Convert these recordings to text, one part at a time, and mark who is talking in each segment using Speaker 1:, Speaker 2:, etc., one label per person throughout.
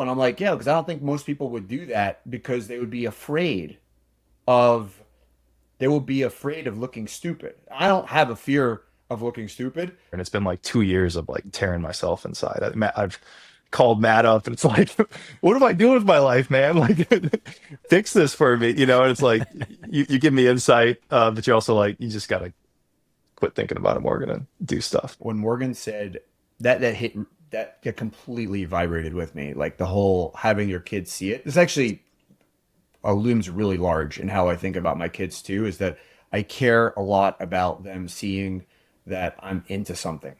Speaker 1: And I'm like, yeah, because I don't think most people would do that because of they will be afraid of looking stupid. I don't have a fear of looking stupid.
Speaker 2: And it's been like 2 years of like tearing myself inside. I've called Matt up and it's like, what am I doing with my life, man? Like, fix this for me, you know? And it's like, you give me insight, but you also like, you just got to quit thinking about it, Morgan, and do stuff.
Speaker 1: When Morgan said that, that completely vibrated with me. Like the whole having your kids see it. This actually looms really large in how I think about my kids too, is that I care a lot about them seeing that I'm into something.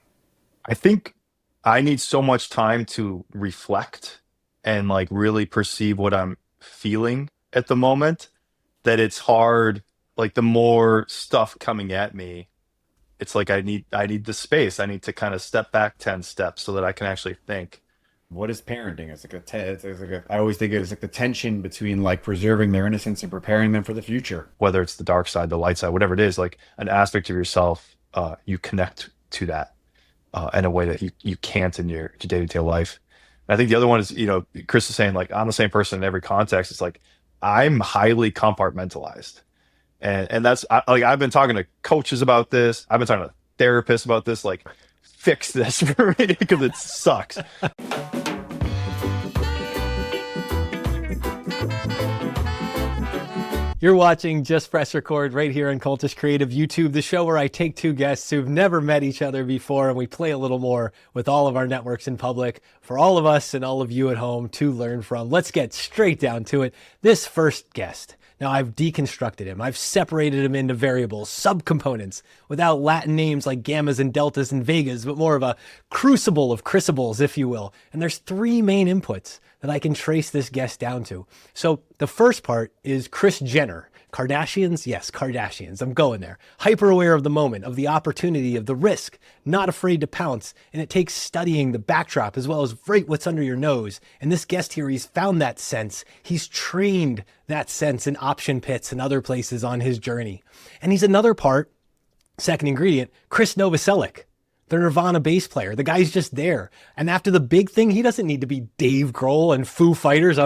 Speaker 2: I think I need so much time to reflect and like really perceive what I'm feeling at the moment that it's hard. Like the more stuff coming at me, it's like I need the space. I need to kind of step back 10 steps so that I can actually think.
Speaker 1: What is parenting? I always think it's like the tension between like preserving their innocence and preparing them for the future.
Speaker 2: Whether it's the dark side, the light side, whatever it is, like an aspect of yourself, you connect to that in a way that you can't in your day-to-day life. And I think the other one is, Kris is saying like I'm the same person in every context. It's like I'm highly compartmentalized, and that's like I've been talking to coaches about this. I've been talking to therapists about this. Like, fix this for me because it sucks.
Speaker 3: You're watching Just Press Record right here on Cultish Creative YouTube, the show where I take two guests who've never met each other before and we play a little more with all of our networks in public for all of us and all of you at home to learn from. Let's get straight down to it. This first guest. Now, I've deconstructed him. I've separated him into variables, subcomponents, without Latin names like gammas and deltas and vegas, but more of a crucible of Krisables, if you will. And there's three main inputs that I can trace this guest down to. So the first part is Kris Jenner. Kardashians? Yes, Kardashians. I'm going there. Hyper aware of the moment, of the opportunity, of the risk, not afraid to pounce. And it takes studying the backdrop as well as right what's under your nose. And this guest here, he's found that sense. He's trained that sense in option pits and other places on his journey. And he's another part, second ingredient, Kris Novoselic, the Nirvana bass player. The guy's just there. And after the big thing, he doesn't need to be Dave Grohl and Foo Fighters.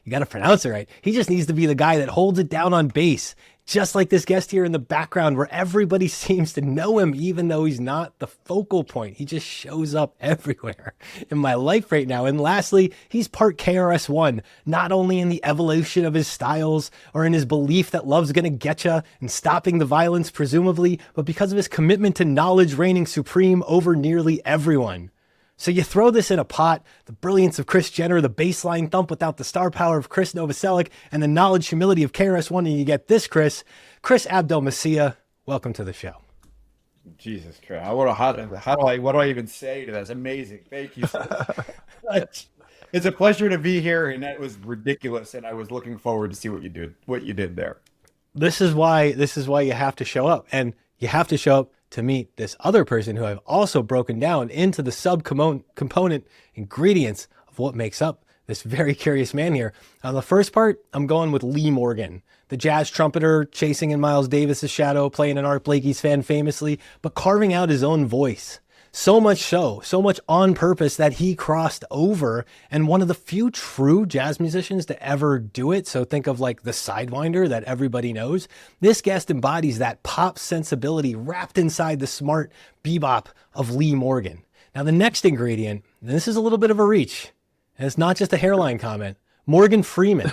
Speaker 3: You got to pronounce it right. He just needs to be the guy that holds it down on bass. Just like this guest here in the background where everybody seems to know him, even though he's not the focal point. He just shows up everywhere in my life right now. And lastly, he's part KRS-One, not only in the evolution of his styles or in his belief that love's going to get you and stopping the violence, presumably, but because of his commitment to knowledge reigning supreme over nearly everyone. So you throw this in a pot, the brilliance of Kris Jenner, the baseline thump without the star power of Kris Novoselic, and the knowledge humility of KRS-One, and you get this, Kris Abdelmessih. Welcome to the show.
Speaker 1: Jesus Christ. What do I even say to that? It's amazing. Thank you so much. It's a pleasure to be here, and that was ridiculous, and I was looking forward to see what you did there.
Speaker 3: This is why you have to show up, and you have to show up to meet this other person who I've also broken down into the subcomponent ingredients of what makes up this very curious man here. On the first part, I'm going with Lee Morgan, the jazz trumpeter chasing in Miles Davis's shadow, playing an Art Blakey's fan famously, but carving out his own voice. So much on purpose that he crossed over, and one of the few true jazz musicians to ever do it. So think of like the Sidewinder that everybody knows. This guest embodies that pop sensibility wrapped inside the smart bebop of Lee Morgan. Now the next ingredient, and this is a little bit of a reach, and it's not just a hairline comment, Morgan Freeman.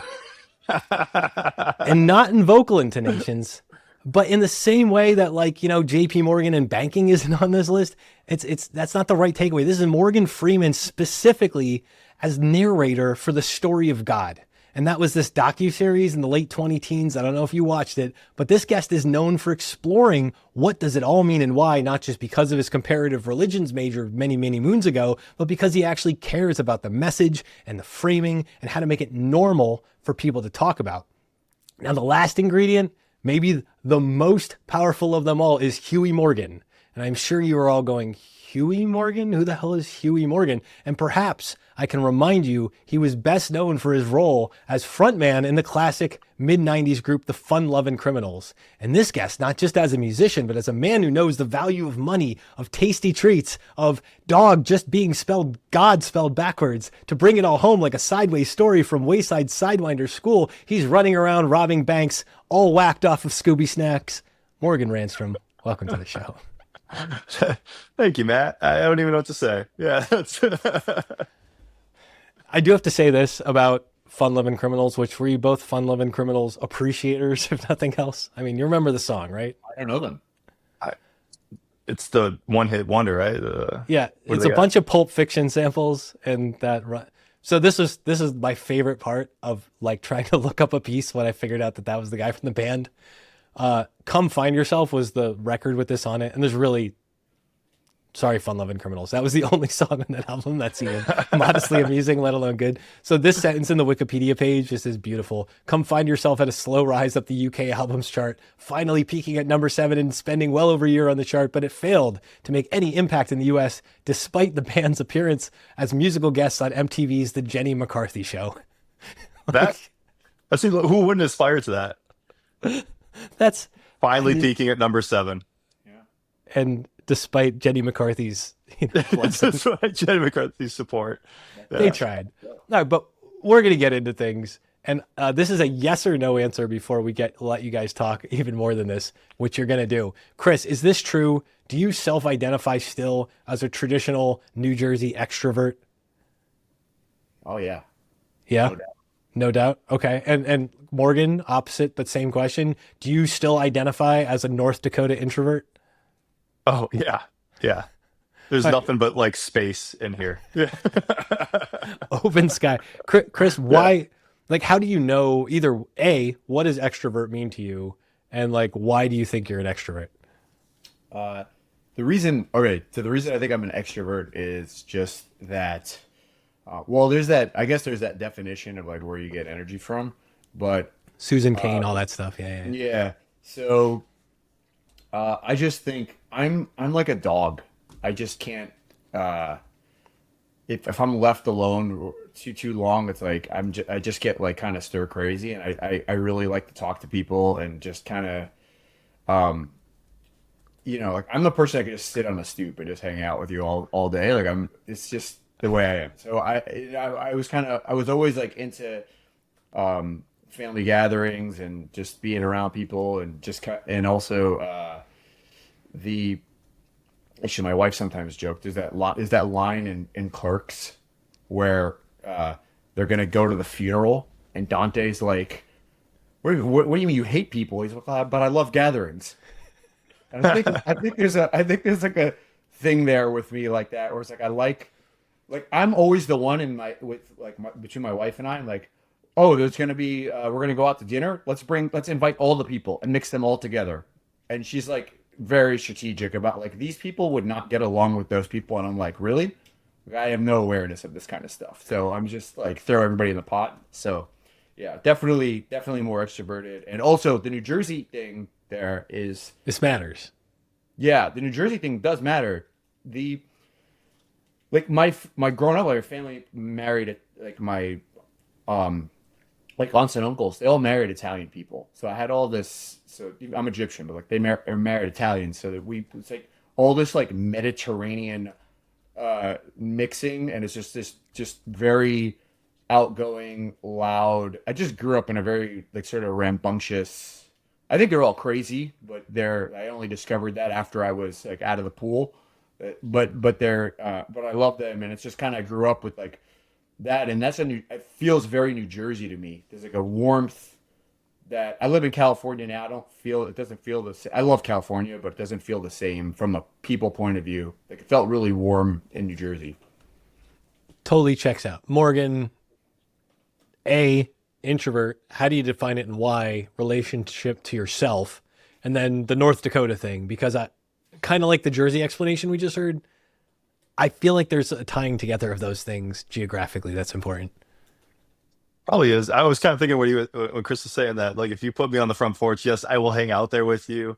Speaker 3: And not in vocal intonations, but in the same way that JP Morgan and banking isn't on this list, that's not the right takeaway. This is Morgan Freeman specifically as narrator for the story of God. And that was this docuseries in the late 2010s. I don't know if you watched it, but this guest is known for exploring what does it all mean and why, not just because of his comparative religions major many, many moons ago, but because he actually cares about the message and the framing and how to make it normal for people to talk about. Now, the last ingredient, maybe the most powerful of them all, is Huey Morgan. And I'm sure you are all going, Huey Morgan? Who the hell is Huey Morgan? And perhaps I can remind you he was best known for his role as frontman in the classic mid-90s group The Fun-Lovin' Criminals. And this guest, not just as a musician, but as a man who knows the value of money, of tasty treats, of dog just being spelled God spelled backwards, to bring it all home like a sideways story from Wayside Sidewinder School, he's running around robbing banks, all whacked off of Scooby Snacks. Morgan Ranstrom, welcome to the show.
Speaker 2: Thank you, Matt. I don't even know what to say. Yeah, that's
Speaker 3: I do have to say this about Fun-Lovin' Criminals, which were you both Fun-Lovin' Criminals appreciators, if nothing else? I mean, you remember the song, right?
Speaker 1: I don't know them.
Speaker 2: I, it's the one hit wonder, right?
Speaker 3: Yeah,
Speaker 2: What do
Speaker 3: it's
Speaker 2: they
Speaker 3: a
Speaker 2: got?
Speaker 3: bunch of Pulp Fiction samples and that. So this is my favorite part of like trying to look up a piece when I figured out that that was the guy from the band. Come Find Yourself was the record with this on it, and there's really sorry, Fun-Lovin' Criminals. That was the only song on that album that's even modestly amusing, let alone good. So this sentence in the Wikipedia page just is beautiful. Come find yourself at a slow rise up the UK albums chart, finally peaking at number 7 and spending well over a year on the chart, but it failed to make any impact in the US despite the band's appearance as musical guests on MTV's The Jenny McCarthy Show.
Speaker 2: That I see. Who wouldn't aspire to that?
Speaker 3: That's
Speaker 2: Finally peaking at number 7.
Speaker 3: and despite Jenny McCarthy's
Speaker 2: That's right. Jenny McCarthy's support.
Speaker 3: they
Speaker 2: Yeah.
Speaker 3: tried. No, but we're gonna get into things, and this is a yes or no answer before we let you guys talk even more than this, which you're gonna do. Kris, is this true? Do you self-identify still as a traditional New Jersey extrovert?
Speaker 1: Oh yeah.
Speaker 3: Yeah,
Speaker 1: No doubt.
Speaker 3: no doubt. Okay, and Morgan, opposite but same question. Do you still identify as a North Dakota introvert?
Speaker 2: Oh yeah, yeah. There's nothing but like space in here. Yeah.
Speaker 3: Open sky. Kris, why? Like, how do you know either A, what does extrovert mean to you, and like, why do you think you're an extrovert?
Speaker 1: The reason, okay, so the reason I think I'm an extrovert is just that, well, there's that, I guess there's that definition of like where you get energy from, but
Speaker 3: Susan Kane, all that stuff. Yeah, yeah.
Speaker 1: yeah, so I just think I'm like a dog. I just can't, if I'm left alone too long, it's like I just get like kind of stir crazy, and I really like to talk to people and just kind of like I'm the person that can just sit on a stoop and just hang out with you all day. Like it's just the way I am. So I was always like into family gatherings and just being around people and and also the actually my wife sometimes joked is that line in Clerks where they're gonna go to the funeral and Dante's like, what do you mean you hate people? He's like, but I love gatherings. And I think there's like a thing there with me like that, where it's like like I'm always the one between my wife and I. I'm like, oh, there's gonna be we're gonna go out to dinner. Let's invite all the people and mix them all together. And she's like very strategic about like these people would not get along with those people, and I'm like, really? I have no awareness of this kind of stuff, so I'm just like throw everybody in the pot. So yeah, definitely more extroverted, and also the New Jersey thing there is.
Speaker 3: This matters.
Speaker 1: Yeah, the New Jersey thing does matter. The like my growing up, like family married like my like aunts and uncles. They all married Italian people. So I had all this. So I'm Egyptian, but like are married Italians. So that it's like all this like Mediterranean mixing, and it's just this just very outgoing, loud. I just grew up in a very like sort of rambunctious. I think they're all crazy, but I only discovered that after I was like out of the pool. But I love them, and it's just kind of grew up with like that, and it feels very New Jersey to me. There's like a warmth that I live in California now. It doesn't feel the same. I love California, but it doesn't feel the same from a people point of view. Like it felt really warm in New Jersey.
Speaker 3: Totally checks out. Morgan, introvert, how do you define it and why? Relationship to yourself. And then the North Dakota thing, because I kind of like the Jersey explanation we just heard. I feel like there's a tying together of those things geographically that's important.
Speaker 2: Probably is. I was kind of thinking when Kris was saying that, like, if you put me on the front porch, yes, I will hang out there with you.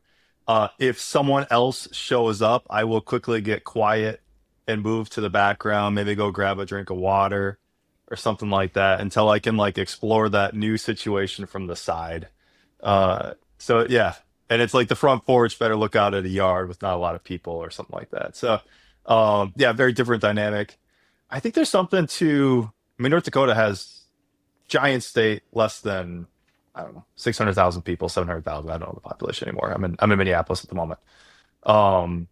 Speaker 2: If someone else shows up, I will quickly get quiet and move to the background, maybe go grab a drink of water or something like that until I can like explore that new situation from the side. So yeah, and it's like the front porch better look out at a yard with not a lot of people or something like that. So yeah, very different dynamic. I think there's something to, I mean, North Dakota has giant state, less than, I don't know, 600,000 people, 700,000. I don't know the population anymore. I'm in Minneapolis at the moment. Um,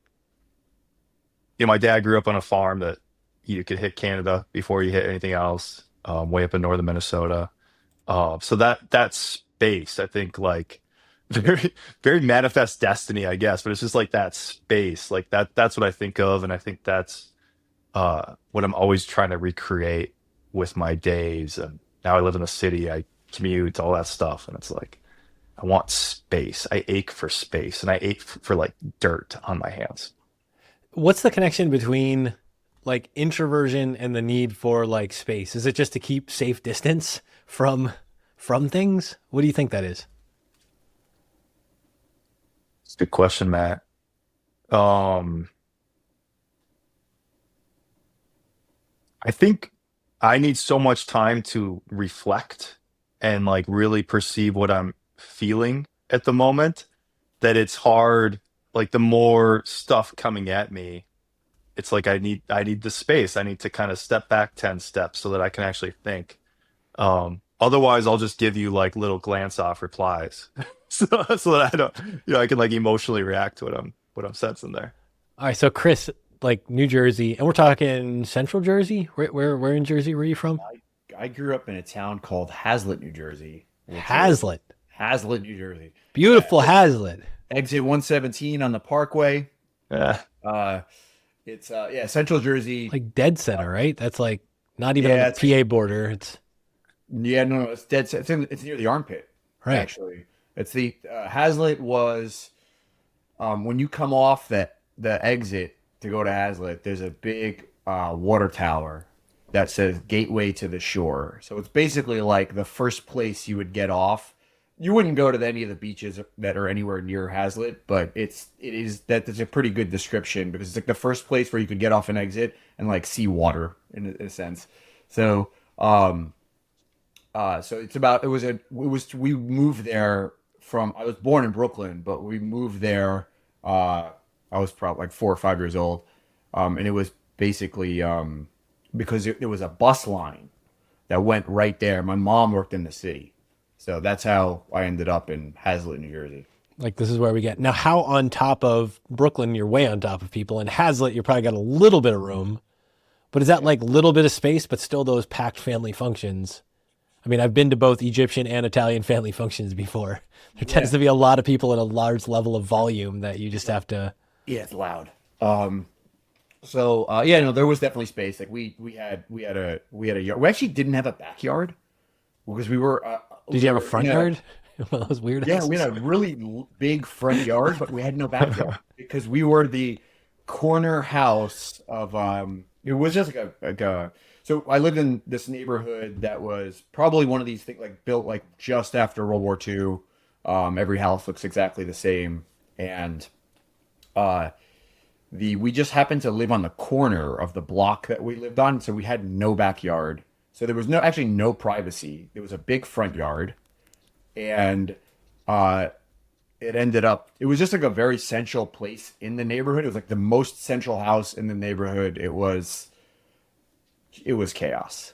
Speaker 2: my dad grew up on a farm that you could hit Canada before you hit anything else, way up in northern Minnesota. So that space, I think, like very very manifest destiny, I guess. But it's just like that space, like that's what I think of, and I think that's what I'm always trying to recreate with my days. And now I live in the city, I commute, all that stuff, and it's like I want space. I ache for space, and I ache for like dirt on my hands.
Speaker 3: What's the connection between like introversion and the need for like space? Is it just to keep safe distance from things? What do you think that is?
Speaker 2: It's a good question, Matt. Um, I think I need so much time to reflect and like really perceive what I'm feeling at the moment that it's hard. Like the more stuff coming at me, it's like I need the space. I need to kind of step back 10 steps so that I can actually think. Otherwise I'll just give you like little glance off replies. So that I don't, I can like emotionally react to what I'm sensing there.
Speaker 3: All right, so Kris, like New Jersey, and we're talking Central Jersey. Where in Jersey were you from?
Speaker 1: I grew up in a town called Hazlet, New Jersey, which is
Speaker 3: Hazlet,
Speaker 1: Hazlet, New Jersey. Yeah,
Speaker 3: beautiful Hazlet,
Speaker 1: exit 117 on the Parkway.
Speaker 2: Yeah.
Speaker 1: Uh, it's yeah, Central Jersey.
Speaker 3: like dead center, right? That's like not even on
Speaker 1: Yeah,
Speaker 3: the
Speaker 1: it's
Speaker 3: PA border. It's
Speaker 1: yeah, no, it's dead. It's near the armpit,
Speaker 3: right.
Speaker 1: actually. It's the Hazlet was when you come off the exit to go to Hazlet. There's a big water tower that says Gateway to the Shore. So it's basically like the first place you would get off. You wouldn't go to any of the beaches that are anywhere near Hazlet, but it's a pretty good description because it's like the first place where you could get off an exit and like see water in a sense. So so we moved there from I was born in Brooklyn, but we moved there. I was probably like 4 or 5 years old, and it was basically because there was a bus line that went right there. My mom worked in the city, so that's how I ended up in Hazlet, New Jersey.
Speaker 3: Like this is where we get now. How on top of Brooklyn, you're way on top of people. In Hazlet, you probably got a little bit of room, but is that like little bit of space, but still those packed family functions? I mean, I've been to both Egyptian and Italian family functions before. There tends
Speaker 1: Yeah,
Speaker 3: to be a lot of people at a large level of volume that you just have to.
Speaker 1: yeah, it's loud. So yeah, no, there was definitely space. Like we had a yard. We actually didn't have a backyard because
Speaker 3: Did
Speaker 1: we
Speaker 3: you have a
Speaker 1: were
Speaker 3: front
Speaker 1: in a
Speaker 3: yard? One of those weird
Speaker 1: yeah, we
Speaker 3: houses.
Speaker 1: had a really big front yard, but we had no backyard because we were the corner house of it was just like a so I lived in this neighborhood that was probably one of these things like built like just after World War II. Every house looks exactly the same, and uh the we just happened to live on the corner of the block that we lived on, so we had no backyard. So there was no privacy. There was a big front yard, and uh it was just like a very central place in the neighborhood. It was like the most central house in the neighborhood. It was chaos.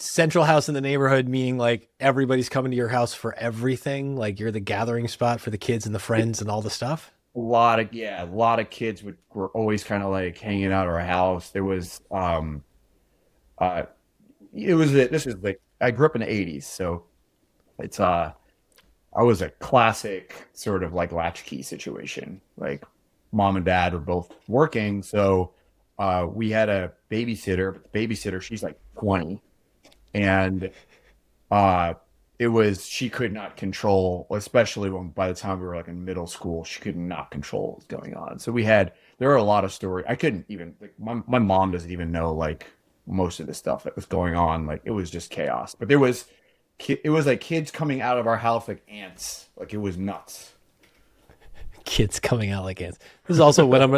Speaker 3: Central house in the neighborhood, meaning like everybody's coming to your house for everything. Like you're the gathering spot for the kids and the friends and all the stuff.
Speaker 1: A lot of kids were always kind of like hanging out at our house. There was uh this is like I grew up in the 80s, so it's I was a classic sort of like latchkey situation. Like mom and dad were both working, so we had a babysitter. But the babysitter, she's like 20, and uh, it was she could not control, especially when by the time we were like in middle school, she could not control what was going on. So there were a lot of stories. I couldn't even like my mom doesn't even know like most of the stuff that was going on. Like it was just chaos. But it was like kids coming out of our house like ants. Like it was nuts.
Speaker 3: Kids coming out like ants. This is also what I'm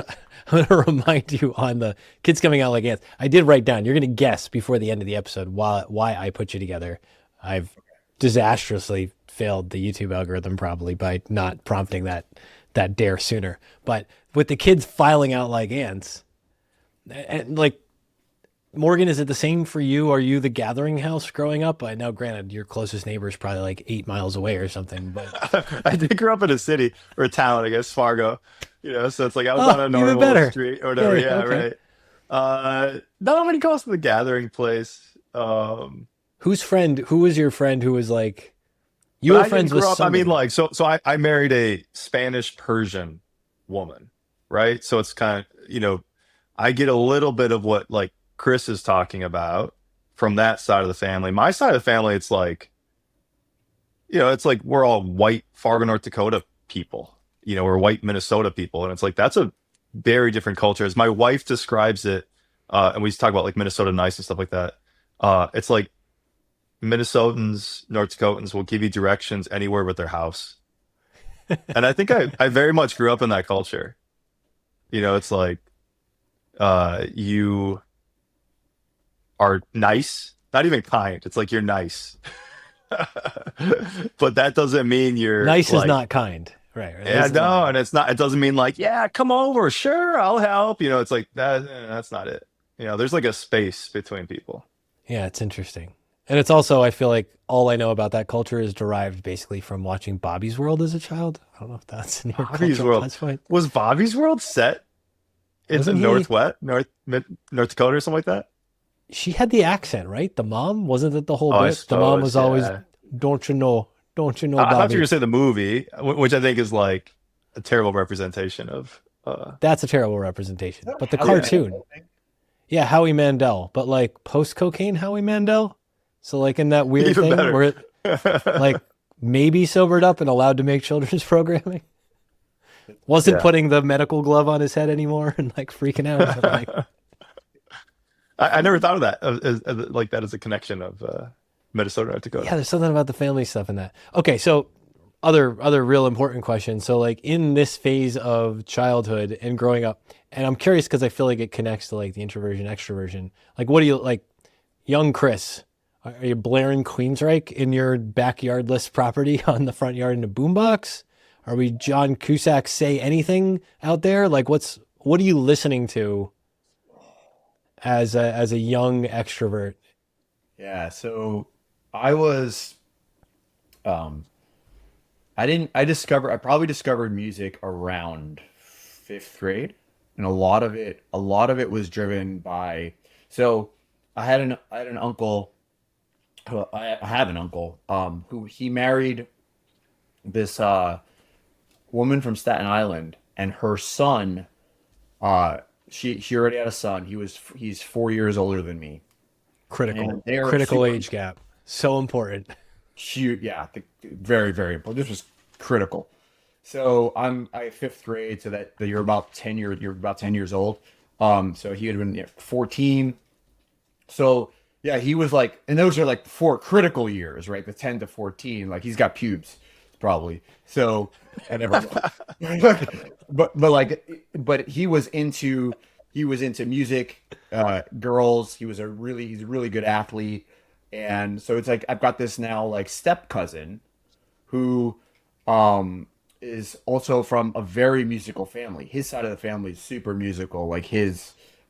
Speaker 3: going to remind you on the kids coming out like ants. I did write down, you're going to guess before the end of the episode why I put you together. I've disastrously failed the YouTube algorithm probably by not prompting that dare sooner. But with the kids filing out like ants, and like, Morgan, is it the same for you? Are you the gathering house growing up? I know, granted, your closest neighbor is probably like 8 miles away or something, but
Speaker 2: I did grow up in a city or a town, I guess, Fargo. So it's like I was on a
Speaker 3: even
Speaker 2: normal
Speaker 3: better.
Speaker 2: street or whatever. Yeah,
Speaker 3: Okay.
Speaker 2: right. Not many calls to the gathering place.
Speaker 3: Who was your friend who was like, you
Speaker 2: But
Speaker 3: were
Speaker 2: I didn't
Speaker 3: friends with
Speaker 2: grow up. I mean,
Speaker 3: somebody?
Speaker 2: like, so I married a Spanish Persian woman, right? So it's kind of, I get a little bit of what like Kris is talking about from that side of the family. My side of the family, it's like we're all white Fargo, North Dakota people. We're white Minnesota people, and it's like that's a very different culture. As my wife describes it, and we talk about like Minnesota nice and stuff like that. It's like Minnesotans, North Dakotans will give you directions anywhere but their house. And I think I very much grew up in that culture. It's like you are nice, not even kind. It's like you're nice. But that doesn't mean you're
Speaker 3: Nice is
Speaker 2: like,
Speaker 3: not kind. Right.
Speaker 2: yeah, no, and it doesn't mean like, yeah, come over, sure, I'll help. It's like that's not it. There's like a space between people.
Speaker 3: Yeah, it's interesting. And it's also, I feel like all I know about that culture is derived basically from watching Bobby's World as a child. I don't know if that's in your
Speaker 2: Bobby's
Speaker 3: cultural
Speaker 2: World.
Speaker 3: touch point.
Speaker 2: Was Bobby's World set in the
Speaker 3: Wasn't he?
Speaker 2: North Dakota or something like that?
Speaker 3: She had the accent, right? The mom? Wasn't it the whole
Speaker 2: Oh, I
Speaker 3: bit? The mom was
Speaker 2: suppose,
Speaker 3: always,
Speaker 2: yeah.
Speaker 3: don't you know? Don't you know,
Speaker 2: I thought you were
Speaker 3: Bobby?
Speaker 2: gonna say the movie, which I think is like a terrible representation of.
Speaker 3: That's a terrible representation. But the
Speaker 1: Howie
Speaker 3: cartoon,
Speaker 1: Mandel thing?
Speaker 3: yeah, Howie Mandel, but like post cocaine Howie Mandel. So like in that weird
Speaker 2: Even
Speaker 3: thing
Speaker 2: better.
Speaker 3: where it, like maybe sobered up and allowed to make children's programming. Wasn't
Speaker 2: Yeah.
Speaker 3: putting the medical glove on his head anymore and like freaking out. But, like,
Speaker 2: I never thought of that like that as a connection of Minnesota, North
Speaker 3: yeah,
Speaker 2: Dakota.
Speaker 3: there's something about the family stuff in that. Okay, so other real important question. So like in this phase of childhood and growing up, and I'm curious because I feel like it connects to like the introversion, extroversion. Like what do you like, young Kris? Are you blaring Queensryche in your backyardless property on the front yard in a boombox? Are we John Cusack say anything out there? Like what are you listening to as a young extrovert?
Speaker 1: Yeah, so I was I probably discovered music around fifth grade, and a lot of it was driven by, so I had an uncle I have an uncle who he married this woman from Staten Island, and her son, uh she already had a son. He's 4 years older than me,
Speaker 3: Critical,
Speaker 1: and they're
Speaker 3: critical
Speaker 1: super
Speaker 3: age gap. So important.
Speaker 1: huge. Yeah, very, very important. This was critical. So I fifth grade, so that you're about 10 years old. So he had been, yeah, 14. So yeah, he was like, and those are like 4 critical years, right? The 10 to 14, like he's got pubes probably. So I never, but he was into music, girls. He's a really good athlete, and so it's like I've got this now like step cousin who is also from a very musical family. His side of the family is super musical. Like he had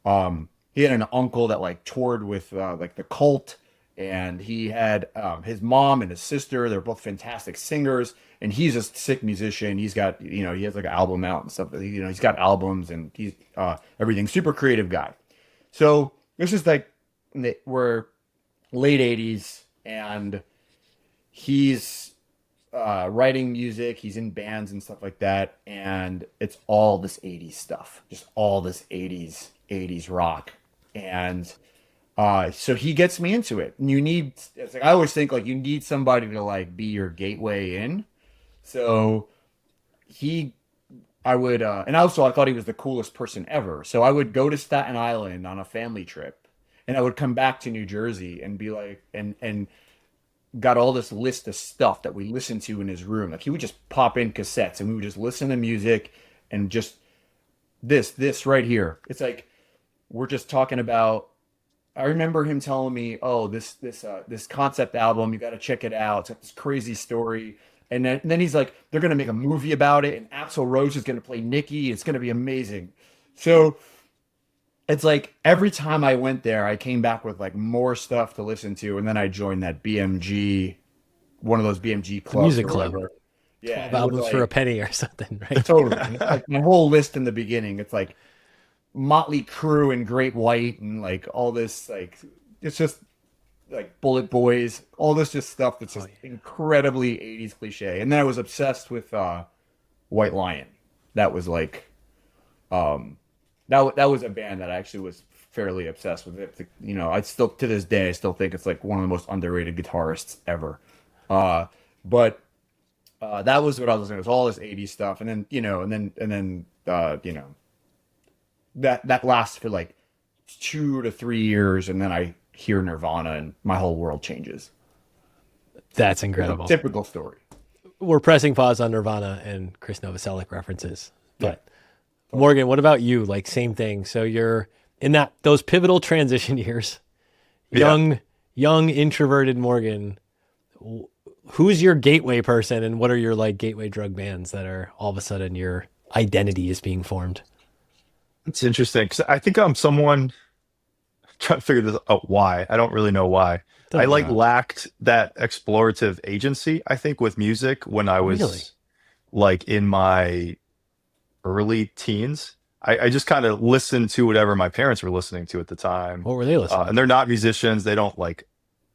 Speaker 1: an uncle that like toured with like the Cult, and he had his mom and his sister. They're both fantastic singers, and he's a sick musician. He's got, he has like an album out and stuff. He's got albums, and he's everything. Super creative guy. So this is like we're late '80s, and he's writing music. He's in bands and stuff like that, and it's all this '80s stuff, just all this '80s rock, and so he gets me into it. And it's like I always think like you need somebody to like be your gateway in. So he, I would, and also I thought he was the coolest person ever. So I would go to Staten Island on a family trip, and I would come back to New Jersey and be like, and got all this list of stuff that we listened to in his room. Like he would just pop in cassettes and we would just listen to music and just this right here. It's like we're just talking about. I remember him telling me, "Oh, this concept album, you got to check it out. It's got this crazy story." And then he's like, "They're gonna make a movie about it, and Axl Rose is gonna play Nikki. It's gonna be amazing." So it's like every time I went there, I came back with like more stuff to listen to, and then I joined that BMG, one of those BMG
Speaker 3: The
Speaker 1: clubs
Speaker 3: music
Speaker 1: or
Speaker 3: club.
Speaker 1: whatever. Yeah,
Speaker 3: 12
Speaker 1: and it was
Speaker 3: albums for a
Speaker 1: like
Speaker 3: penny or something, right?
Speaker 1: totally like my whole list in the beginning. It's like Motley Crue and Great White and like all this like it's just like Bullet Boys, all this just stuff that's just incredibly 80s cliche. And then I was obsessed with White Lion. That was like that was a band that I actually was fairly obsessed with. It. You know, I still to this day I still think it's like one of the most underrated guitarists ever. But that was what I was listening to. It was all this 80s stuff, and then you know that lasts for like 2 to 3 years, and then I hear Nirvana, and my whole world changes.
Speaker 3: That's
Speaker 1: You know,
Speaker 3: incredible.
Speaker 1: typical story.
Speaker 3: We're pressing pause on Nirvana and Chris Novoselic references.
Speaker 1: Yeah.
Speaker 3: But Morgan, what about you? Like same thing. So you're in those pivotal transition years, young introverted Morgan. Who's your gateway person, and what are your like gateway drug bands that are all of a sudden your identity is being formed?
Speaker 2: It's interesting because I think I'm someone trying to figure this out why. I don't really know why. I
Speaker 3: Doesn't
Speaker 2: like
Speaker 3: matter.
Speaker 2: lacked that explorative agency, I think, with music when I
Speaker 3: Really?
Speaker 2: was like in my early teens. I just kind of listened to whatever my parents were listening to at the time.
Speaker 3: What were they listening
Speaker 2: And
Speaker 3: to?
Speaker 2: they're not musicians, they don't like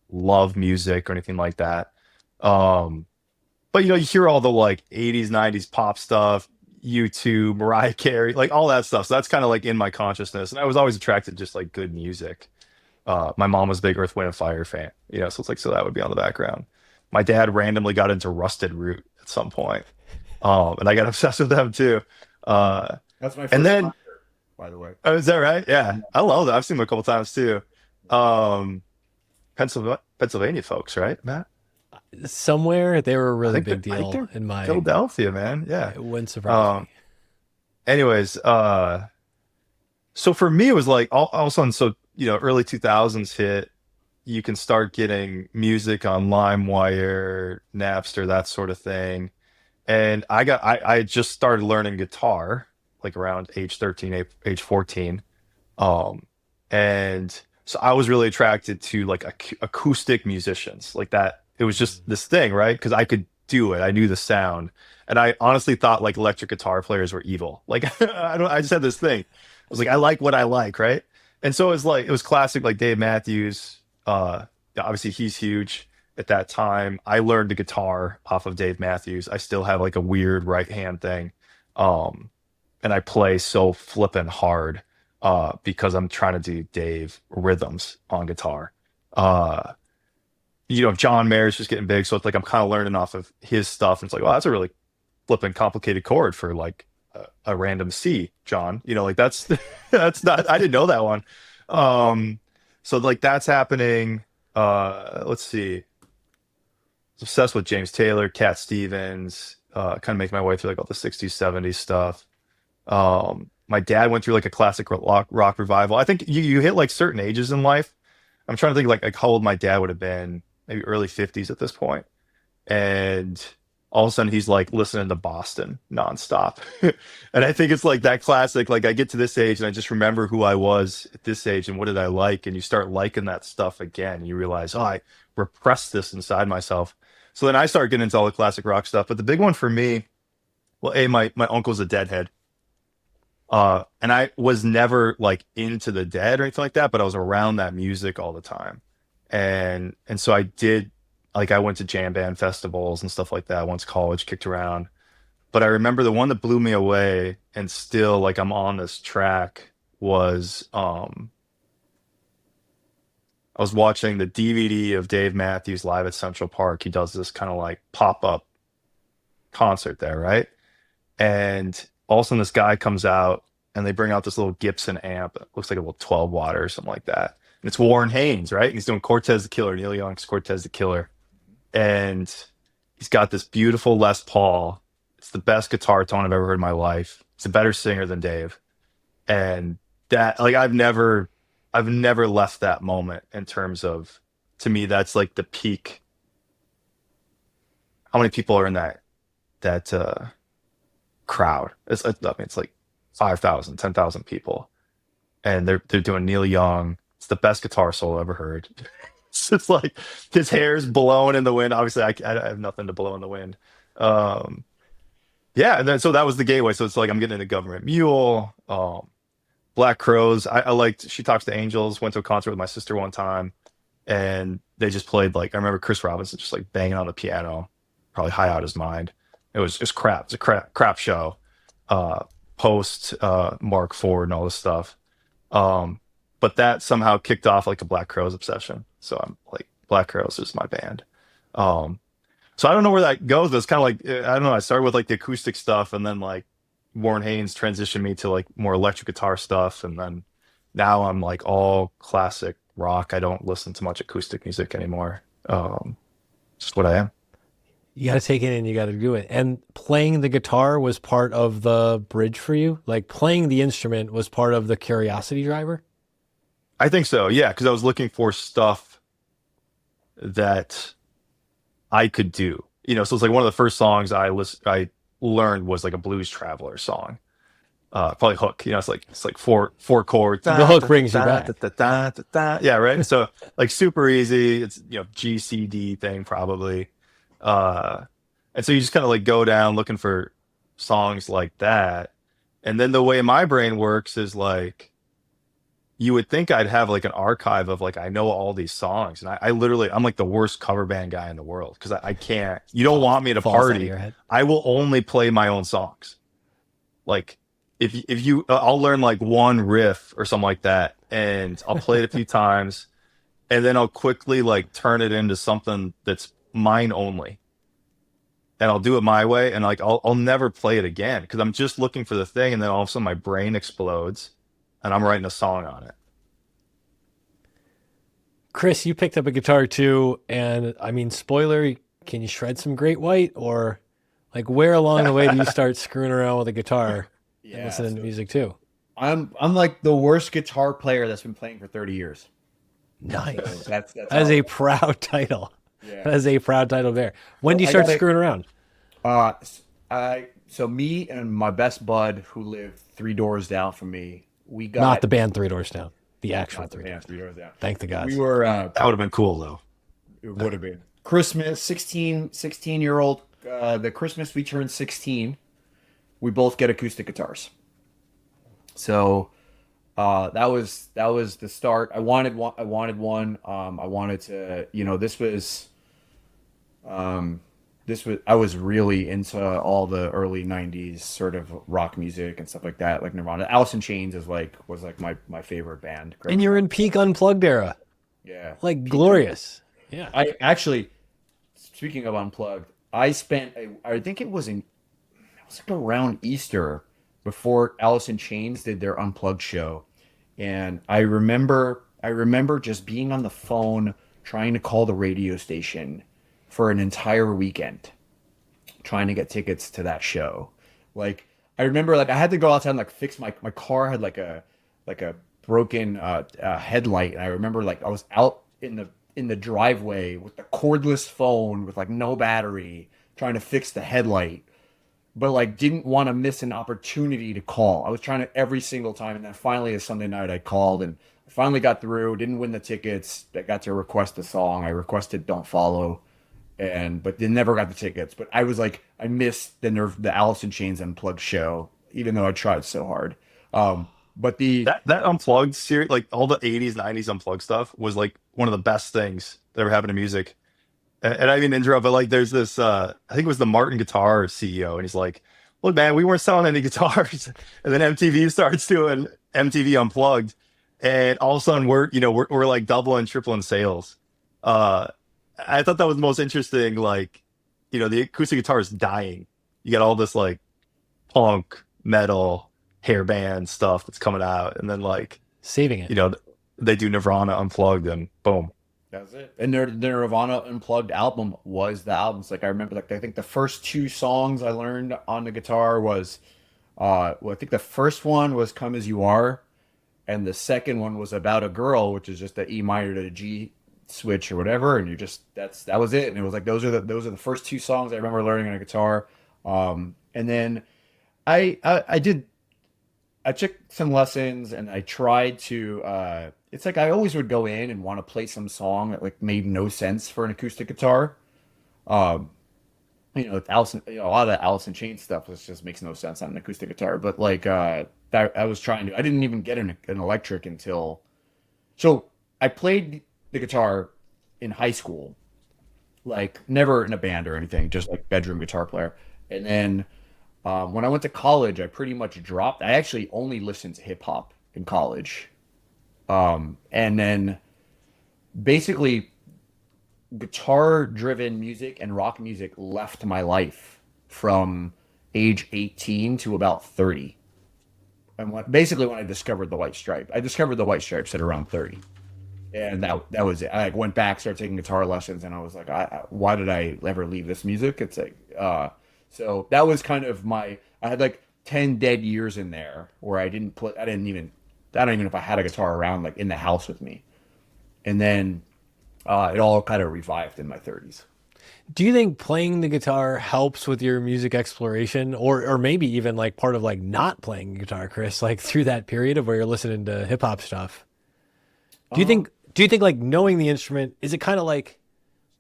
Speaker 2: love music or anything like that. Um, but you know, you hear all the like 80s, 90s pop stuff, YouTube, Mariah Carey, like all that stuff. So that's kind of like in my consciousness. And I was always attracted to just like good music. My mom was a big Earth, Wind, and Fire fan, you know, so it's like, so that would be on the background. My dad randomly got into Rusted Root at some point, and I got obsessed with them too. Uh,
Speaker 1: That's my
Speaker 2: and
Speaker 1: first
Speaker 2: then,
Speaker 1: concert, by the way.
Speaker 2: oh, is that right? Yeah, I love that. I've seen them a couple times too. Um, Pennsylvania folks, right, Matt?
Speaker 3: Somewhere they were a
Speaker 2: I
Speaker 3: really
Speaker 2: think
Speaker 3: big
Speaker 2: I think
Speaker 3: deal
Speaker 2: they're
Speaker 3: in my.
Speaker 2: Philadelphia, man. Yeah.
Speaker 3: It wouldn't surprise
Speaker 2: Um,
Speaker 3: me.
Speaker 2: anyways, so for me, it was like all of a sudden, so you know, early 2000s hit. You can start getting music on LimeWire, Napster, that sort of thing. And I had just started learning guitar like around age 13, age 14. Um, and so I was really attracted to like acoustic musicians like that. It was just this thing, right? Because I could do it. I knew the sound. And I honestly thought like electric guitar players were evil. Like I just had this thing. I was like, I like what I like, right? And so it was like it was classic like Dave Matthews. Obviously he's huge at that time. I learned the guitar off of Dave Matthews. I still have like a weird right hand thing. Um, and I play so flippin' hard because I'm trying to do Dave rhythms on guitar. Uh, you know, John Mayer's just getting big, so it's like I'm kind of learning off of his stuff. And it's like, well, that's a really flippin' complicated chord for like a random C, John. You know, like that's that's not. I didn't know that one. Um, so like that's happening. Let's see. I was obsessed with James Taylor, Cat Stevens. Kind of make my way through like all the '60s, '70s stuff. My dad went through like a classic rock revival. I think you hit like certain ages in life. I'm trying to think like how old my dad would have been, maybe early 50s at this point. And all of a sudden he's like listening to Boston nonstop. And I think it's like that classic, like I get to this age and I just remember who I was at this age and what did I like? And you start liking that stuff again. And you realize, oh, I repressed this inside myself. So then I start getting into all the classic rock stuff. But the big one for me, well, my uncle's a Deadhead. And I was never like into the Dead or anything like that, but I was around that music all the time. And so I did like I went to jam band festivals and stuff like that once college kicked around. But I remember the one that blew me away and still like I'm on this track was I was watching the DVD of Dave Matthews live at Central Park. He does this kind of like pop-up concert there, right? And all of a sudden this guy comes out and they bring out this little Gibson amp. It looks like a little 12 watt or something like that. And it's Warren Haynes, right? He's doing Cortez the Killer, Neil Young's Cortez the Killer. and he's got this beautiful Les Paul. It's the best guitar tone I've ever heard in my life. He's a better singer than Dave. And that, like, I've never left that moment in terms of, to me, that's like the peak. How many people are in that crowd? I mean, it's like 5,000, 10,000 people. And they're doing Neil Young. It's the best guitar solo I ever heard. It's just like his hair's blowing in the wind. Obviously, I have nothing to blow in the wind. Um, yeah, and then so that was the gateway. So it's like I'm getting into Government Mule, Black Crows. I liked She Talks to Angels. Went to a concert with my sister one time, and they just played, like, I remember Chris Robinson just like banging on the piano, probably high out his mind. It was just crap. It's a crap show. Post Mark Ford and all this stuff. But that somehow kicked off like a Black Crows obsession. So I'm like, Black Crows is my band. Um, so I don't know where that goes, but it's kind of like, I don't know. I started with like the acoustic stuff, and then like Warren Haynes transitioned me to like more electric guitar stuff, and then now I'm like all classic rock. I don't listen to much acoustic music anymore. Just what I am.
Speaker 3: You got to take it and you got to do it. And playing the guitar was part of the bridge for you? Like playing the instrument was part of the curiosity driver?
Speaker 2: I think so, yeah, because I was looking for stuff that I could do. So it's like one of the first songs I learned was like a Blues Traveler song. Probably Hook. It's like four chords.
Speaker 3: The
Speaker 2: Da,
Speaker 3: hook
Speaker 2: da,
Speaker 3: brings you
Speaker 2: da, da,
Speaker 3: back.
Speaker 2: da, da, da, da. Yeah, right. So like super easy. It's GCD thing probably. Uh, and so you just kind of like go down looking for songs like that. And then the way my brain works is like, you would think I'd have like an archive of like, I know all these songs. And I literally, I'm like the worst cover band guy in the world because I can't, you don't want me at a
Speaker 3: Falls out of
Speaker 2: party.
Speaker 3: your head.
Speaker 2: I will only play my own songs. Like, if you, I'll learn like one riff or something like that, and I'll play it a few times, and then I'll quickly like turn it into something that's mine only, and I'll do it my way, and like I'll never play it again because I'm just looking for the thing, and then all of a sudden my brain explodes, and I'm writing a song on it.
Speaker 3: Kris, you picked up a guitar too. And I mean, spoiler, can you shred some Great White? Or like where along the way do you start screwing around with a guitar and
Speaker 1: Yeah,
Speaker 3: listening to
Speaker 1: so
Speaker 3: music too?
Speaker 1: I'm like the worst guitar player that's been playing for 30 years. So
Speaker 3: Nice.
Speaker 1: that's
Speaker 3: That is
Speaker 1: how.
Speaker 3: a proud title.
Speaker 1: Yeah.
Speaker 3: That is a proud title there. When
Speaker 1: So
Speaker 3: do you
Speaker 1: I
Speaker 3: start
Speaker 1: got
Speaker 3: screwing around?
Speaker 1: so me and my best bud who lived three doors down from me, we
Speaker 3: Not
Speaker 1: got
Speaker 3: the band Three Doors Down, the actual
Speaker 1: not the
Speaker 3: Three
Speaker 1: band
Speaker 3: Doors.
Speaker 1: three doors down.
Speaker 3: Thank the
Speaker 1: We
Speaker 3: gods.
Speaker 1: were
Speaker 2: That would have been cool though.
Speaker 1: it would have been Christmas, 16-year-old. The Christmas we turned 16, we both get acoustic guitars. So that was the start. I wanted one. I wanted one. I wanted to. This was I was really into all the early 90s sort of rock music and stuff like that, like Nirvana. Alice in Chains was like my favorite band
Speaker 3: And
Speaker 1: growing
Speaker 3: you're
Speaker 1: up.
Speaker 3: in peak unplugged era,
Speaker 1: Yeah.
Speaker 3: like glorious. Yeah.
Speaker 1: I actually, speaking of unplugged, I think it was like around Easter before Alice in Chains did their unplugged show. And I remember just being on the phone trying to call the radio station for an entire weekend trying to get tickets to that show. Like I remember like I had to go outside and like fix my car had like a broken headlight, and I remember like I was out in the driveway with the cordless phone with like no battery trying to fix the headlight, but like didn't want to miss an opportunity to call. I was trying to every single time, and then finally a Sunday night I called and I finally got through. Didn't win the tickets. I got to request a song. I requested "Don't Follow," and but they never got the tickets. But I was like, I missed the Alice in Chains Unplugged show, even though I tried so hard. But the
Speaker 2: That unplugged series, like all the 80s, 90s unplugged stuff, was like one of the best things that ever happened to music. And I didn't interrupt, but like there's this I think it was the Martin Guitar CEO, and he's like, look, man, we weren't selling any guitars. And then MTV starts doing MTV Unplugged, and all of a sudden we're like doubling, tripling sales. Uh I thought that was the most interesting, like, the acoustic guitar is dying. You got all this like punk, metal, hair band stuff that's coming out, and then like,
Speaker 3: Saving it.
Speaker 2: you know, they do Nirvana Unplugged, and boom.
Speaker 1: That's it. And their Nirvana Unplugged album was the albums. Like I remember, like I think the first two songs I learned on the guitar was, well, I think the first one was "Come as You Are," and the second one was "About a Girl," which is just the E minor to the G switch or whatever. And you just that was it. And it was like those are the first two songs I remember learning on a guitar. And then I did I took some lessons and I tried to it's like I always would go in and want to play some song that like made no sense for an acoustic guitar. Um, with Alice, a lot of that Alice in Chains stuff was just makes no sense on an acoustic guitar. But like that I was trying to I didn't even get an electric until so I played the guitar in high school, like never in a band or anything, just like bedroom guitar player. And then when I went to college, I pretty much dropped. I actually only listened to hip hop in college. And then basically guitar driven music and rock music left my life from age 18 to about 30. And basically when I discovered the white stripe, I discovered the white stripes at around 30. And that was it. I like, went back, started taking guitar lessons, and I was like, why did I ever leave this music? It's like, so that was kind of my. I had like 10 dead years in there where I didn't play. I don't even know if I had a guitar around like in the house with me. And then it all kind of revived in my 30s.
Speaker 3: Do you think playing the guitar helps with your music exploration, or maybe even like part of like not playing guitar, Kris, like through that period of where you're listening to hip hop stuff? Do you think? Do you think like knowing the instrument is it kind of like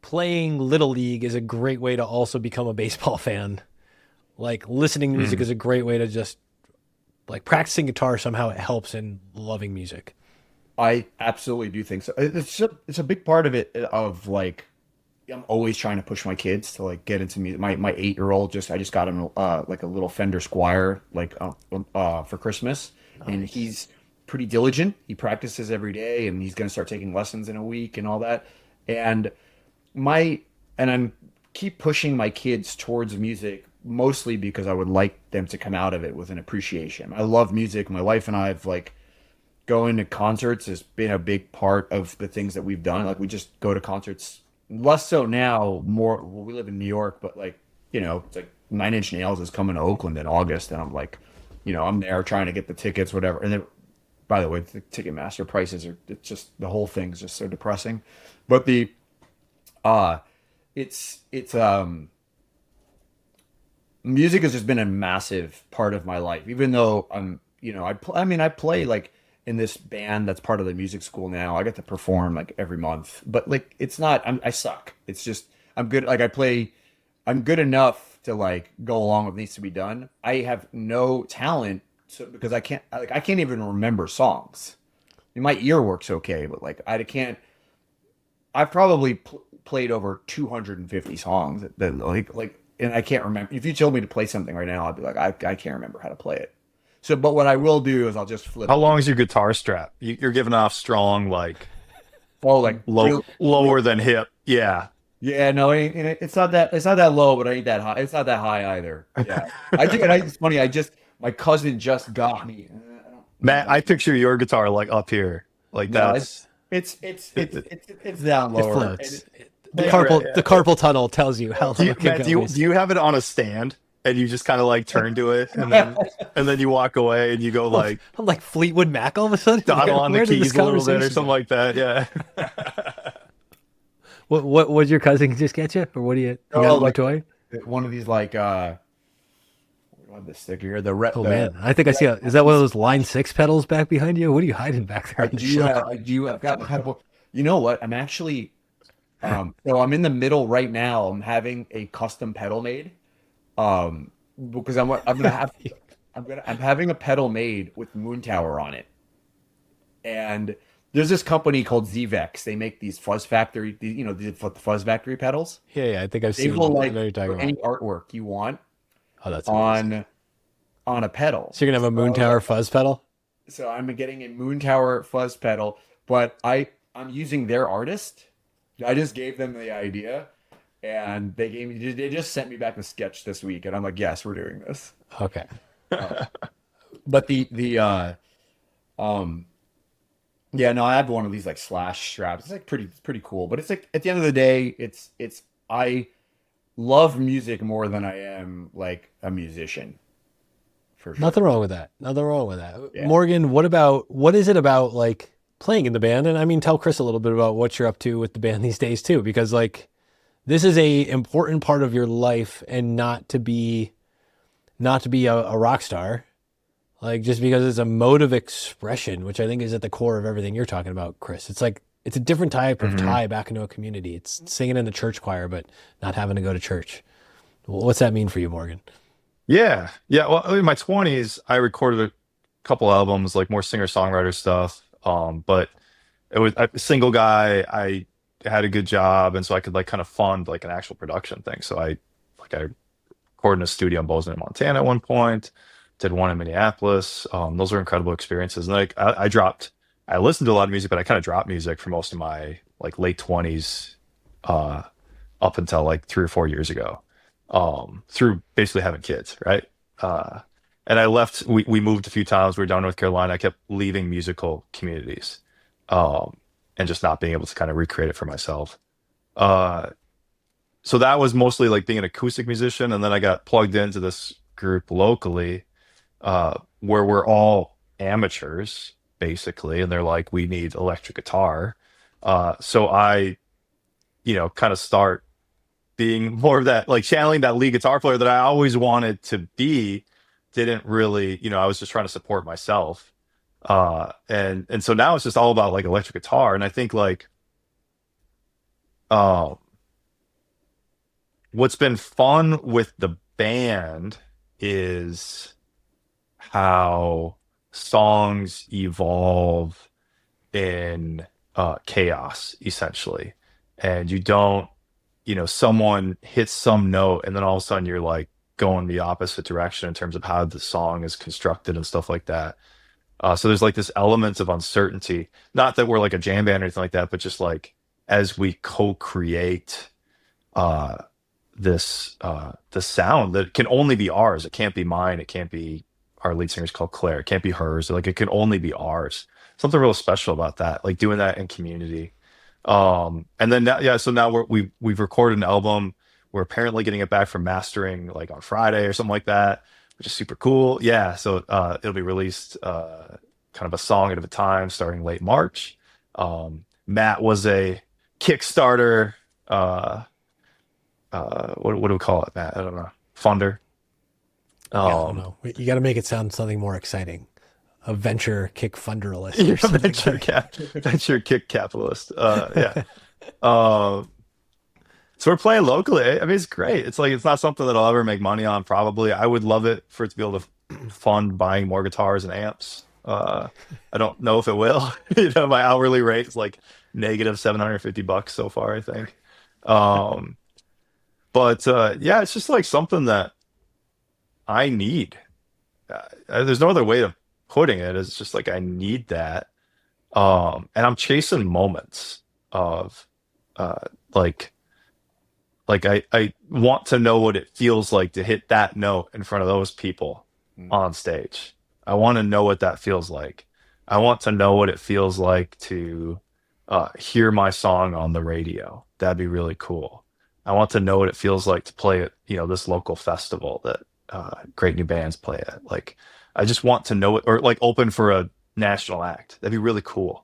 Speaker 3: playing little league is a great way to also become a baseball fan? Like listening to music is a great way to just like practicing guitar somehow it helps in loving music.
Speaker 1: I absolutely do think so. It's a big part of it of like I'm always trying to push my kids to like get into music. My 8-year-old I just got him like a little Fender Squire for Christmas, and he's pretty diligent. He practices every day, and he's going to start taking lessons in a week and all that. And my and I'm keep pushing my kids towards music mostly because I would like them to come out of it with an appreciation. I love music. My wife and I have like going to concerts has been a big part of the things that we've done. Like we just go to concerts less so now, more well, we live in New York, but like, it's like Nine Inch Nails is coming to Oakland in August, and I'm like, I'm there trying to get the tickets, whatever. And then, by the way, the Ticketmaster prices it's just the whole thing's just so depressing. But uh it's music has just been a massive part of my life, even though I play like in this band that's part of the music school now. I get to perform like every month, but like it's not. I suck. It's just I'm good. Like I play, I'm good enough to like go along with what needs to be done. I have no talent, so because I can't even remember songs. I mean, my ear works okay, but like I can't. I've probably played over 250 songs that and I can't remember. If you told me to play something right now, I'd be like, I can't remember how to play it. So, but what I will do is I'll just flip.
Speaker 2: How long is your guitar strap? You're giving off strong, like
Speaker 1: Oh, like
Speaker 2: lower than hip. Yeah.
Speaker 1: Yeah, no, it's not that low, but it ain't that high. It's not that high either. Yeah, I think it's funny. My cousin just got me.
Speaker 2: Matt, I picture your guitar like up here. Like
Speaker 1: No,
Speaker 2: that's
Speaker 1: it's down
Speaker 3: It
Speaker 1: lower.
Speaker 3: floats.
Speaker 2: Yeah, right, yeah.
Speaker 3: The carpal tunnel tells you how
Speaker 2: Do
Speaker 3: low
Speaker 2: you,
Speaker 3: it can
Speaker 2: Matt,
Speaker 3: go.
Speaker 2: do you have it on a stand and you just kind of like turn to it and then you walk away and you go like
Speaker 3: I'm like Fleetwood Mac all of a sudden.
Speaker 2: dawdle on the
Speaker 3: Where did this
Speaker 2: keys a little bit or
Speaker 3: conversation
Speaker 2: something
Speaker 3: go?
Speaker 2: like that. Yeah.
Speaker 3: What would your cousin just get you, or what do you got a
Speaker 1: Oh,
Speaker 3: new
Speaker 1: like
Speaker 3: toy?
Speaker 1: one of these what have the sticker here?
Speaker 3: Oh man, I think I see. Is that one of those Line 6 pedals back behind you? What are you hiding back there?
Speaker 1: I do have I've got you know what? I'm actually so I'm in the middle right now. I'm having a custom pedal made. Because I'm having a pedal made with Moontower on it. And there's this company called Zvex. They make these Fuzz Factory, the Fuzz Factory pedals.
Speaker 3: Yeah, I think I've
Speaker 1: They
Speaker 3: seen.
Speaker 1: will
Speaker 3: I
Speaker 1: like
Speaker 3: know you're talking
Speaker 1: for any
Speaker 3: about.
Speaker 1: artwork you want
Speaker 3: Oh, that's amazing.
Speaker 1: on a pedal.
Speaker 3: So you're gonna have a Moontower fuzz pedal?
Speaker 1: So I'm getting a Moontower Fuzz pedal, but I'm using their artist. I just gave them the idea, and they just sent me back a sketch this week, and I'm like, yes, we're doing this.
Speaker 3: Okay.
Speaker 1: But the Yeah, no, I have one of these like slash straps. It's like pretty cool. But it's like at the end of the day, it's I love music more than I am like a musician, for
Speaker 3: Nothing
Speaker 1: sure.
Speaker 3: wrong with that. Nothing wrong with that.
Speaker 1: Yeah.
Speaker 3: Morgan, what is it about like playing in the band? And I mean, tell Kris a little bit about what you're up to with the band these days too, because like this is a important part of your life, and not to be a rock star, like just because it's a mode of expression, which I think is at the core of everything you're talking about, Kris. It's like it's a different type of
Speaker 2: Hmm.
Speaker 3: tie back into a community. It's singing in the church choir, but not having to go to church. What's that mean for you, Morgan?
Speaker 2: Yeah, yeah. Well, in my 20s, I recorded a couple albums, like more singer-songwriter stuff. But it was a single guy. I had a good job, and so I could like kind of fund like an actual production thing. So I recorded in a studio in Bozeman, Montana at one point. Did one in Minneapolis. Those were incredible experiences. And like I listened to a lot of music, but I kind of dropped music for most of my like late 20s, uh, up until like 3 or 4 years ago, through basically having kids, right? Uh, and I left. We moved a few times. We were down in North Carolina. I kept leaving musical communities, um, and just not being able to kind of recreate it for myself. Uh, so that was mostly like being an acoustic musician, and then I got plugged into this group locally, where we're all amateurs basically, and they're like, we need electric guitar. So I, kind of start being more of that, like channeling that lead guitar player that I always wanted to be. Didn't really, I was just trying to support myself. And so now it's just all about like electric guitar. And I think like, um, what's been fun with the band is how songs evolve in chaos, essentially. And you don't, someone hits some note, and then all of a sudden you're like going the opposite direction in terms of how the song is constructed and stuff like that. So there's like this element of uncertainty. Not that we're like a jam band or anything like that, but just like as we co-create uh, the sound that can only be ours. It can't be mine. It can't be our lead singer's called Claire. It can't be hers. Like it can only be ours. Something real special about that. Like doing that in community. And then now, yeah. So now we've recorded an album. We're apparently getting it back from mastering like on Friday or something like that, which is super cool. Yeah. So it'll be released kind of a song at a time starting late March. Matt was a Kickstarter. Uh, what do we call it, Matt? I don't know. Funder.
Speaker 3: Yeah, I don't
Speaker 2: Um,
Speaker 3: know. You got to make it sound something more exciting. A venture kick funderalist or something
Speaker 2: venture
Speaker 3: like
Speaker 2: cap, venture kick capitalist. Yeah. Um, so we're playing locally. I mean, it's great. It's like it's not something that I'll ever make money on. Probably, I would love it for it to be able to fund buying more guitars and amps. I don't know if it will. My hourly rate is like negative $750 so far, I think. Um, but yeah, it's just like something that I need. There's no other way of putting it. It's just like I need that. And I'm chasing moments of uh like I want to know what it feels like to hit that note in front of those people
Speaker 1: Mm.
Speaker 2: on stage. I want to know what that feels like. I want to know what it feels like to hear my song on the radio. That'd be really cool. I want to know what it feels like to play at, this local festival that great new bands play at. Like, I just want to know it, or like open for a national act. That'd be really cool.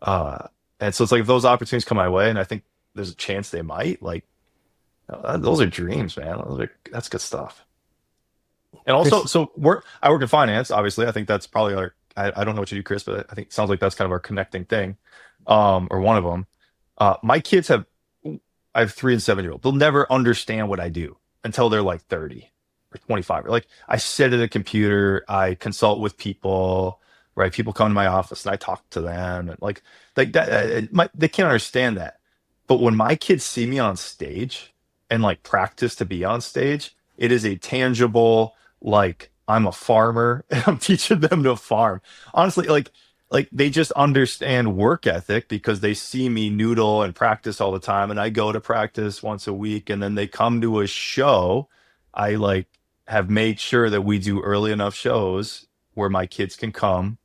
Speaker 2: Uh, and so it's like if those opportunities come my way, and I think there's a chance they might, like, those are dreams, man. That's good stuff. And also,
Speaker 3: Kris.
Speaker 2: so I work in finance, obviously. I think that's probably I don't know what you do, Kris, but I think it sounds like that's kind of our connecting thing, or one of them. My kids I have 3 and 7 year old. They'll never understand what I do until they're like 30 or 25. Like I sit at a computer, I consult with people, right? People come to my office and I talk to them, and like that. They can't understand that. But when my kids see me on stage and like practice to be on stage, it is a tangible, like I'm a farmer and I'm teaching them to farm. Honestly, like they just understand work ethic because they see me noodle and practice all the time, and I go to practice once a week, and then they come to a show. I like have made sure that we do early enough shows where my kids can come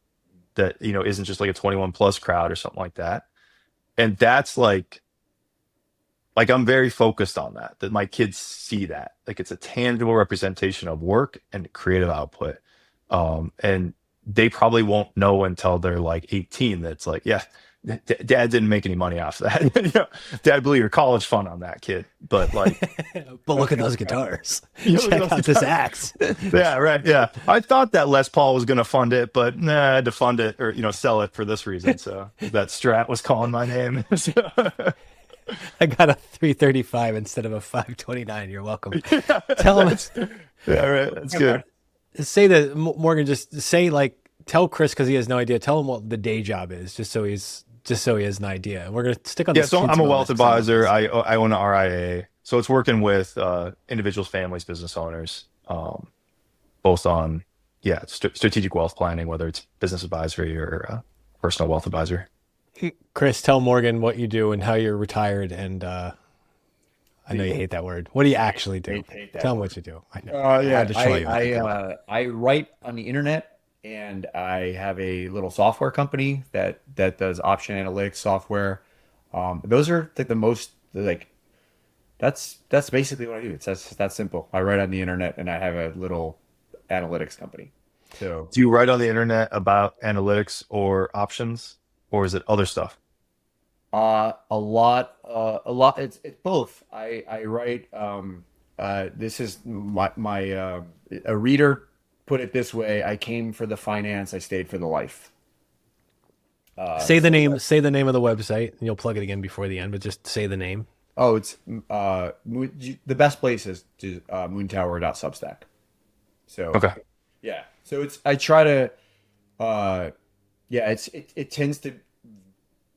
Speaker 2: that, you know, isn't just like a 21 plus crowd or something like that. And that's like I'm very focused on that my kids see that, like it's a tangible representation of work and creative output. And they probably won't know until they're like 18 that it's like, yeah, dad didn't make any money off that. You know, dad blew your college fund on that, kid. But like,
Speaker 3: But look at those guitars.
Speaker 2: you know,
Speaker 3: Check out this axe.
Speaker 2: yeah, right. Yeah. I thought that Les Paul was going to fund it, but nah, I had to fund it or, you know, sell it for this reason. So that Strat was calling my name.
Speaker 3: I got a 335 instead of a 529. You're welcome.
Speaker 2: Yeah,
Speaker 3: Tell him,
Speaker 2: yeah, right. That's good.
Speaker 3: say that Morgan, just say like, tell Kris, because he has no idea. Tell him what the day job is, just so he has an idea. And we're gonna stick on.
Speaker 2: Yeah.
Speaker 3: This
Speaker 2: So
Speaker 3: kids
Speaker 2: I'm a
Speaker 3: moment
Speaker 2: wealth
Speaker 3: 'cause I love
Speaker 2: advisor.
Speaker 3: this.
Speaker 2: I own an RIA. So it's working with individuals, families, business owners, both on, yeah, strategic wealth planning, whether it's business advisory or personal wealth advisory.
Speaker 3: Kris, tell Morgan what you do and how you're retired. And I know you hate that word. What do you actually do?
Speaker 1: Hate that
Speaker 3: Tell him
Speaker 1: word.
Speaker 3: what you do. I know. I
Speaker 1: Yeah,
Speaker 3: had to show you.
Speaker 1: I write on the internet, and I have a little software company that does option analytics software. Those are like the most like that's basically what I do. It's that's simple. I write on the internet, and I have a little analytics company. So
Speaker 2: Do you write on the internet about analytics or options, or is it other stuff?
Speaker 1: a lot. It's both. I write. This is my a reader put it this way. I came for the finance. I stayed for the life.
Speaker 3: Say the
Speaker 1: So
Speaker 3: name. Say the name of the website, and you'll plug it again before the end. But just say the name.
Speaker 1: oh, it's the best place is to Moontower.substack. So
Speaker 2: Okay.
Speaker 1: yeah, so it's I try to uh yeah, it tends to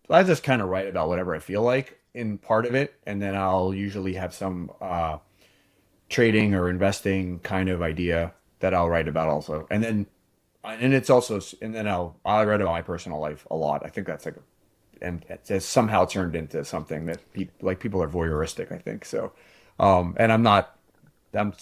Speaker 1: I just kind of write about whatever I feel like in part of it, and then I'll usually have some trading or investing kind of idea that I'll write about also. And it's also and then I write about my personal life a lot. I think that's like and it's just somehow turned into something that people are voyeuristic, I think. So and I'm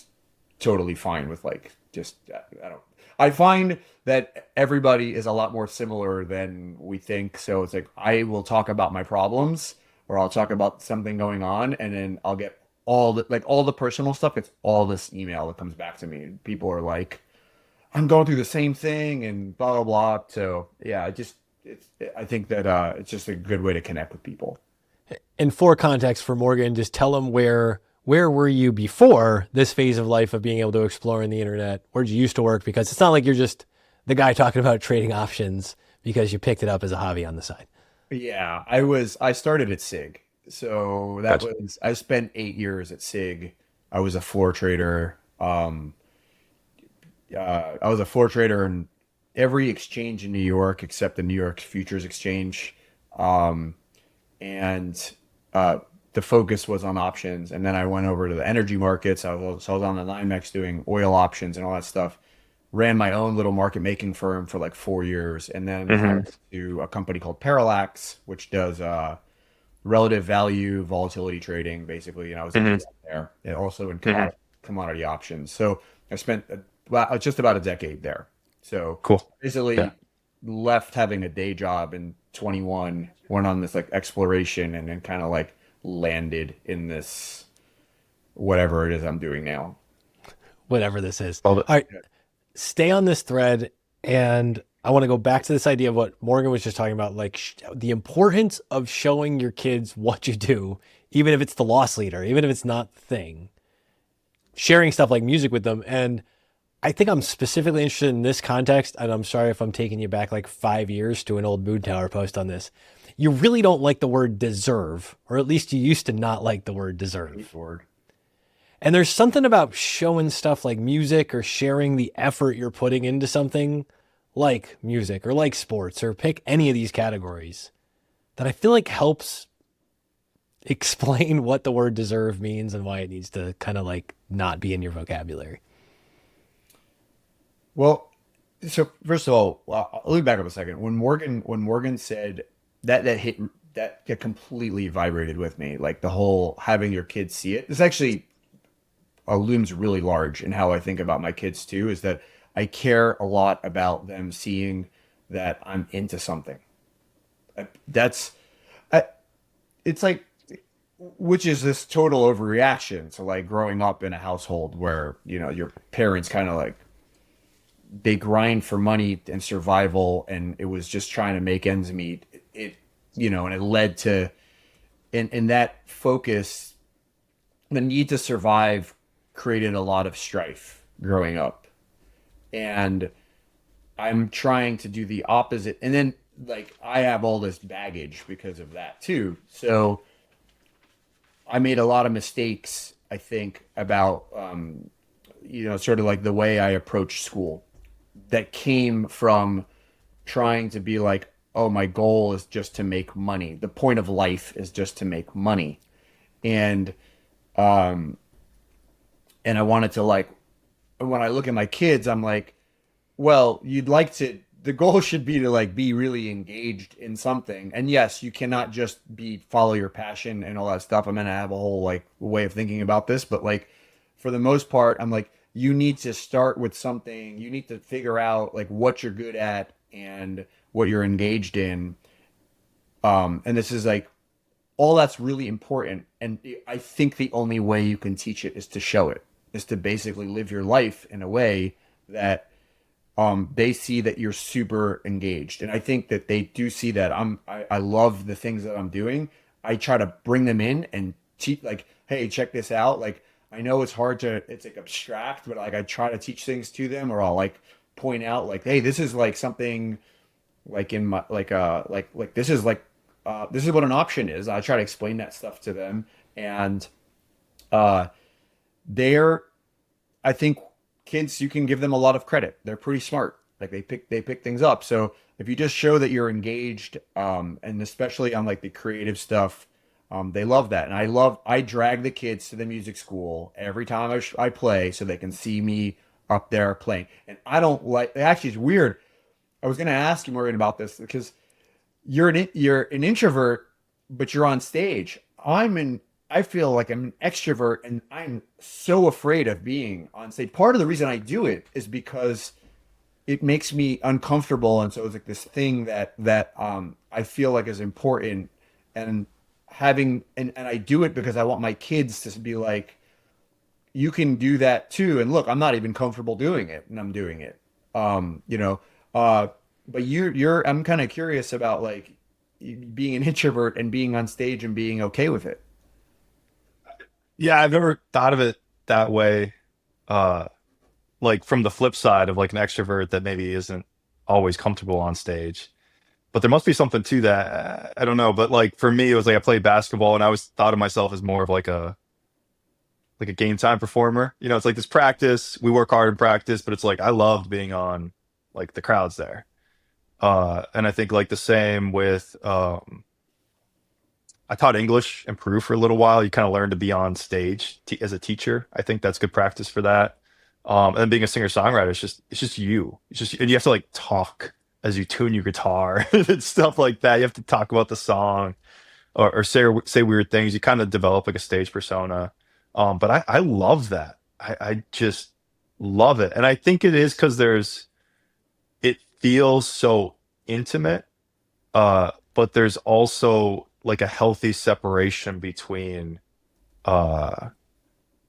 Speaker 1: totally fine with like just I don't I find that everybody is a lot more similar than we think. So it's like I will talk about my problems or I'll talk about something going on, and then I'll get all the personal stuff. It's all this email that comes back to me. People are like, I'm going through the same thing and blah blah blah. So yeah, I think that it's just a good way to connect with people.
Speaker 3: And for context for Morgan, just tell him where were you before this phase of life of being able to explore in the internet? Where'd you used to work? Because it's not like you're just the guy talking about trading options because you picked it up as a hobby on the side.
Speaker 1: Yeah, I started at SIG. So
Speaker 2: Gotcha.
Speaker 1: I spent 8 years at SIG. I was a floor trader. I was a floor trader in every exchange in New York except the New York Futures Exchange. Um, and the focus was on options. And then I went over to the energy markets. I was on the NYMEX doing oil options and all that stuff. Ran my own little market making firm for like 4 years, and then I
Speaker 2: Hmm.
Speaker 1: went to a company called Parallax, which does relative value volatility trading, basically. And I was a
Speaker 2: Hmm.
Speaker 1: PM there, and also in
Speaker 2: Hmm.
Speaker 1: commodity options. So I spent well, just about a decade there. So
Speaker 2: Cool. Yeah.
Speaker 1: basically left having a day job in 21, went on this like exploration, and then kind of like landed in this whatever it is I'm doing now.
Speaker 3: Whatever this is.
Speaker 2: Love it.
Speaker 3: All right. Stay on this thread, and I want to go back to this idea of what Morgan was just talking about, like the importance of showing your kids what you do, even if it's the loss leader, even if it's not the thing, sharing stuff like music with them. And I think I'm specifically interested in this context, and I'm sorry if I'm taking you back like 5 years to an old Mood Tower post on this. You really don't like the word deserve, or at least you used to not like the word deserve.
Speaker 1: Word.
Speaker 3: And there's something about showing stuff like music or sharing the effort you're putting into something like music or like sports or pick any of these categories that I feel like helps explain what the word deserve means and why it needs to kind of like not be in your vocabulary.
Speaker 1: Well, so first of all, let me back up a second. When Morgan said that hit that completely vibrated with me. Like the whole having your kids see it. This actually looms really large in how I think about my kids too. Is that I care a lot about them seeing that I'm into something. That's, I, it's like, which is this total overreaction to like growing up in a household where, you know, your parents kind of like, they grind for money and survival, and it was just trying to make ends meet. It, you know, and it led to, in that focus, the need to survive created a lot of strife growing up. And I'm trying to do the opposite. And then like I have all this baggage because of that too. So I made a lot of mistakes, I think, about you know, sort of like the way I approach school that came from trying to be like, oh, my goal is just to make money. The point of life is just to make money. And um and I wanted to like, when I look at my kids, I'm like, well, you'd like to, the goal should be to like be really engaged in something. And yes, you cannot just be follow your passion and all that stuff. I'm gonna have a whole like way of thinking about this, but like for the most part, I'm like, you need to start with something. You need to figure out like what you're good at and what you're engaged in. And this is like all that's really important. And I think the only way you can teach it is to show it, is to basically live your life in a way that they see that you're super engaged. And I think that they do see that I love the things that I'm doing. I try to bring them in and teach like, hey, check this out. Like, I know it's hard to, it's like abstract, but like I try to teach things to them, or I'll like point out like, hey, this is like something like in my, like this is like, this is what an option is. I try to explain that stuff to them. And, uh, they're, I think kids, you can give them a lot of credit. They're pretty smart. Like they pick things up. So if you just show that you're engaged, and especially on like the creative stuff, they love that. And I drag the kids to the music school every time I play so they can see me up there playing. And I don't like, actually it's weird. I was going to ask you, Morgan, about this because you're an introvert, but you're on stage. I feel like I'm an extrovert and I'm so afraid of being on stage. Part of the reason I do it is because it makes me uncomfortable. And so it's like this thing that I feel like is important, and and I do it because I want my kids to be like, you can do that too. And look, I'm not even comfortable doing it and I'm doing it. You know, uh, but I'm kind of curious about like being an introvert and being on stage and being okay with it.
Speaker 2: Yeah, I've never thought of it that way. Uh, like from the flip side of like an extrovert that maybe isn't always comfortable on stage. But there must be something to that. I don't know. But like for me, it was like I played basketball and I always thought of myself as more of like a game time performer. You know, it's like this practice. We work hard in practice, but it's like I loved being on like the crowds there. And I think like the same with I taught English in Peru for a little while. You kind of learn to be on stage as a teacher. I think that's good practice for that. And being a singer songwriter, it's just you. It's just and you have to like talk as you tune your guitar and stuff like that. You have to talk about the song or say weird things. You kind of develop like a stage persona. But I love that. I just love it, and I think it is because it feels so intimate, but there's also like a healthy separation between uh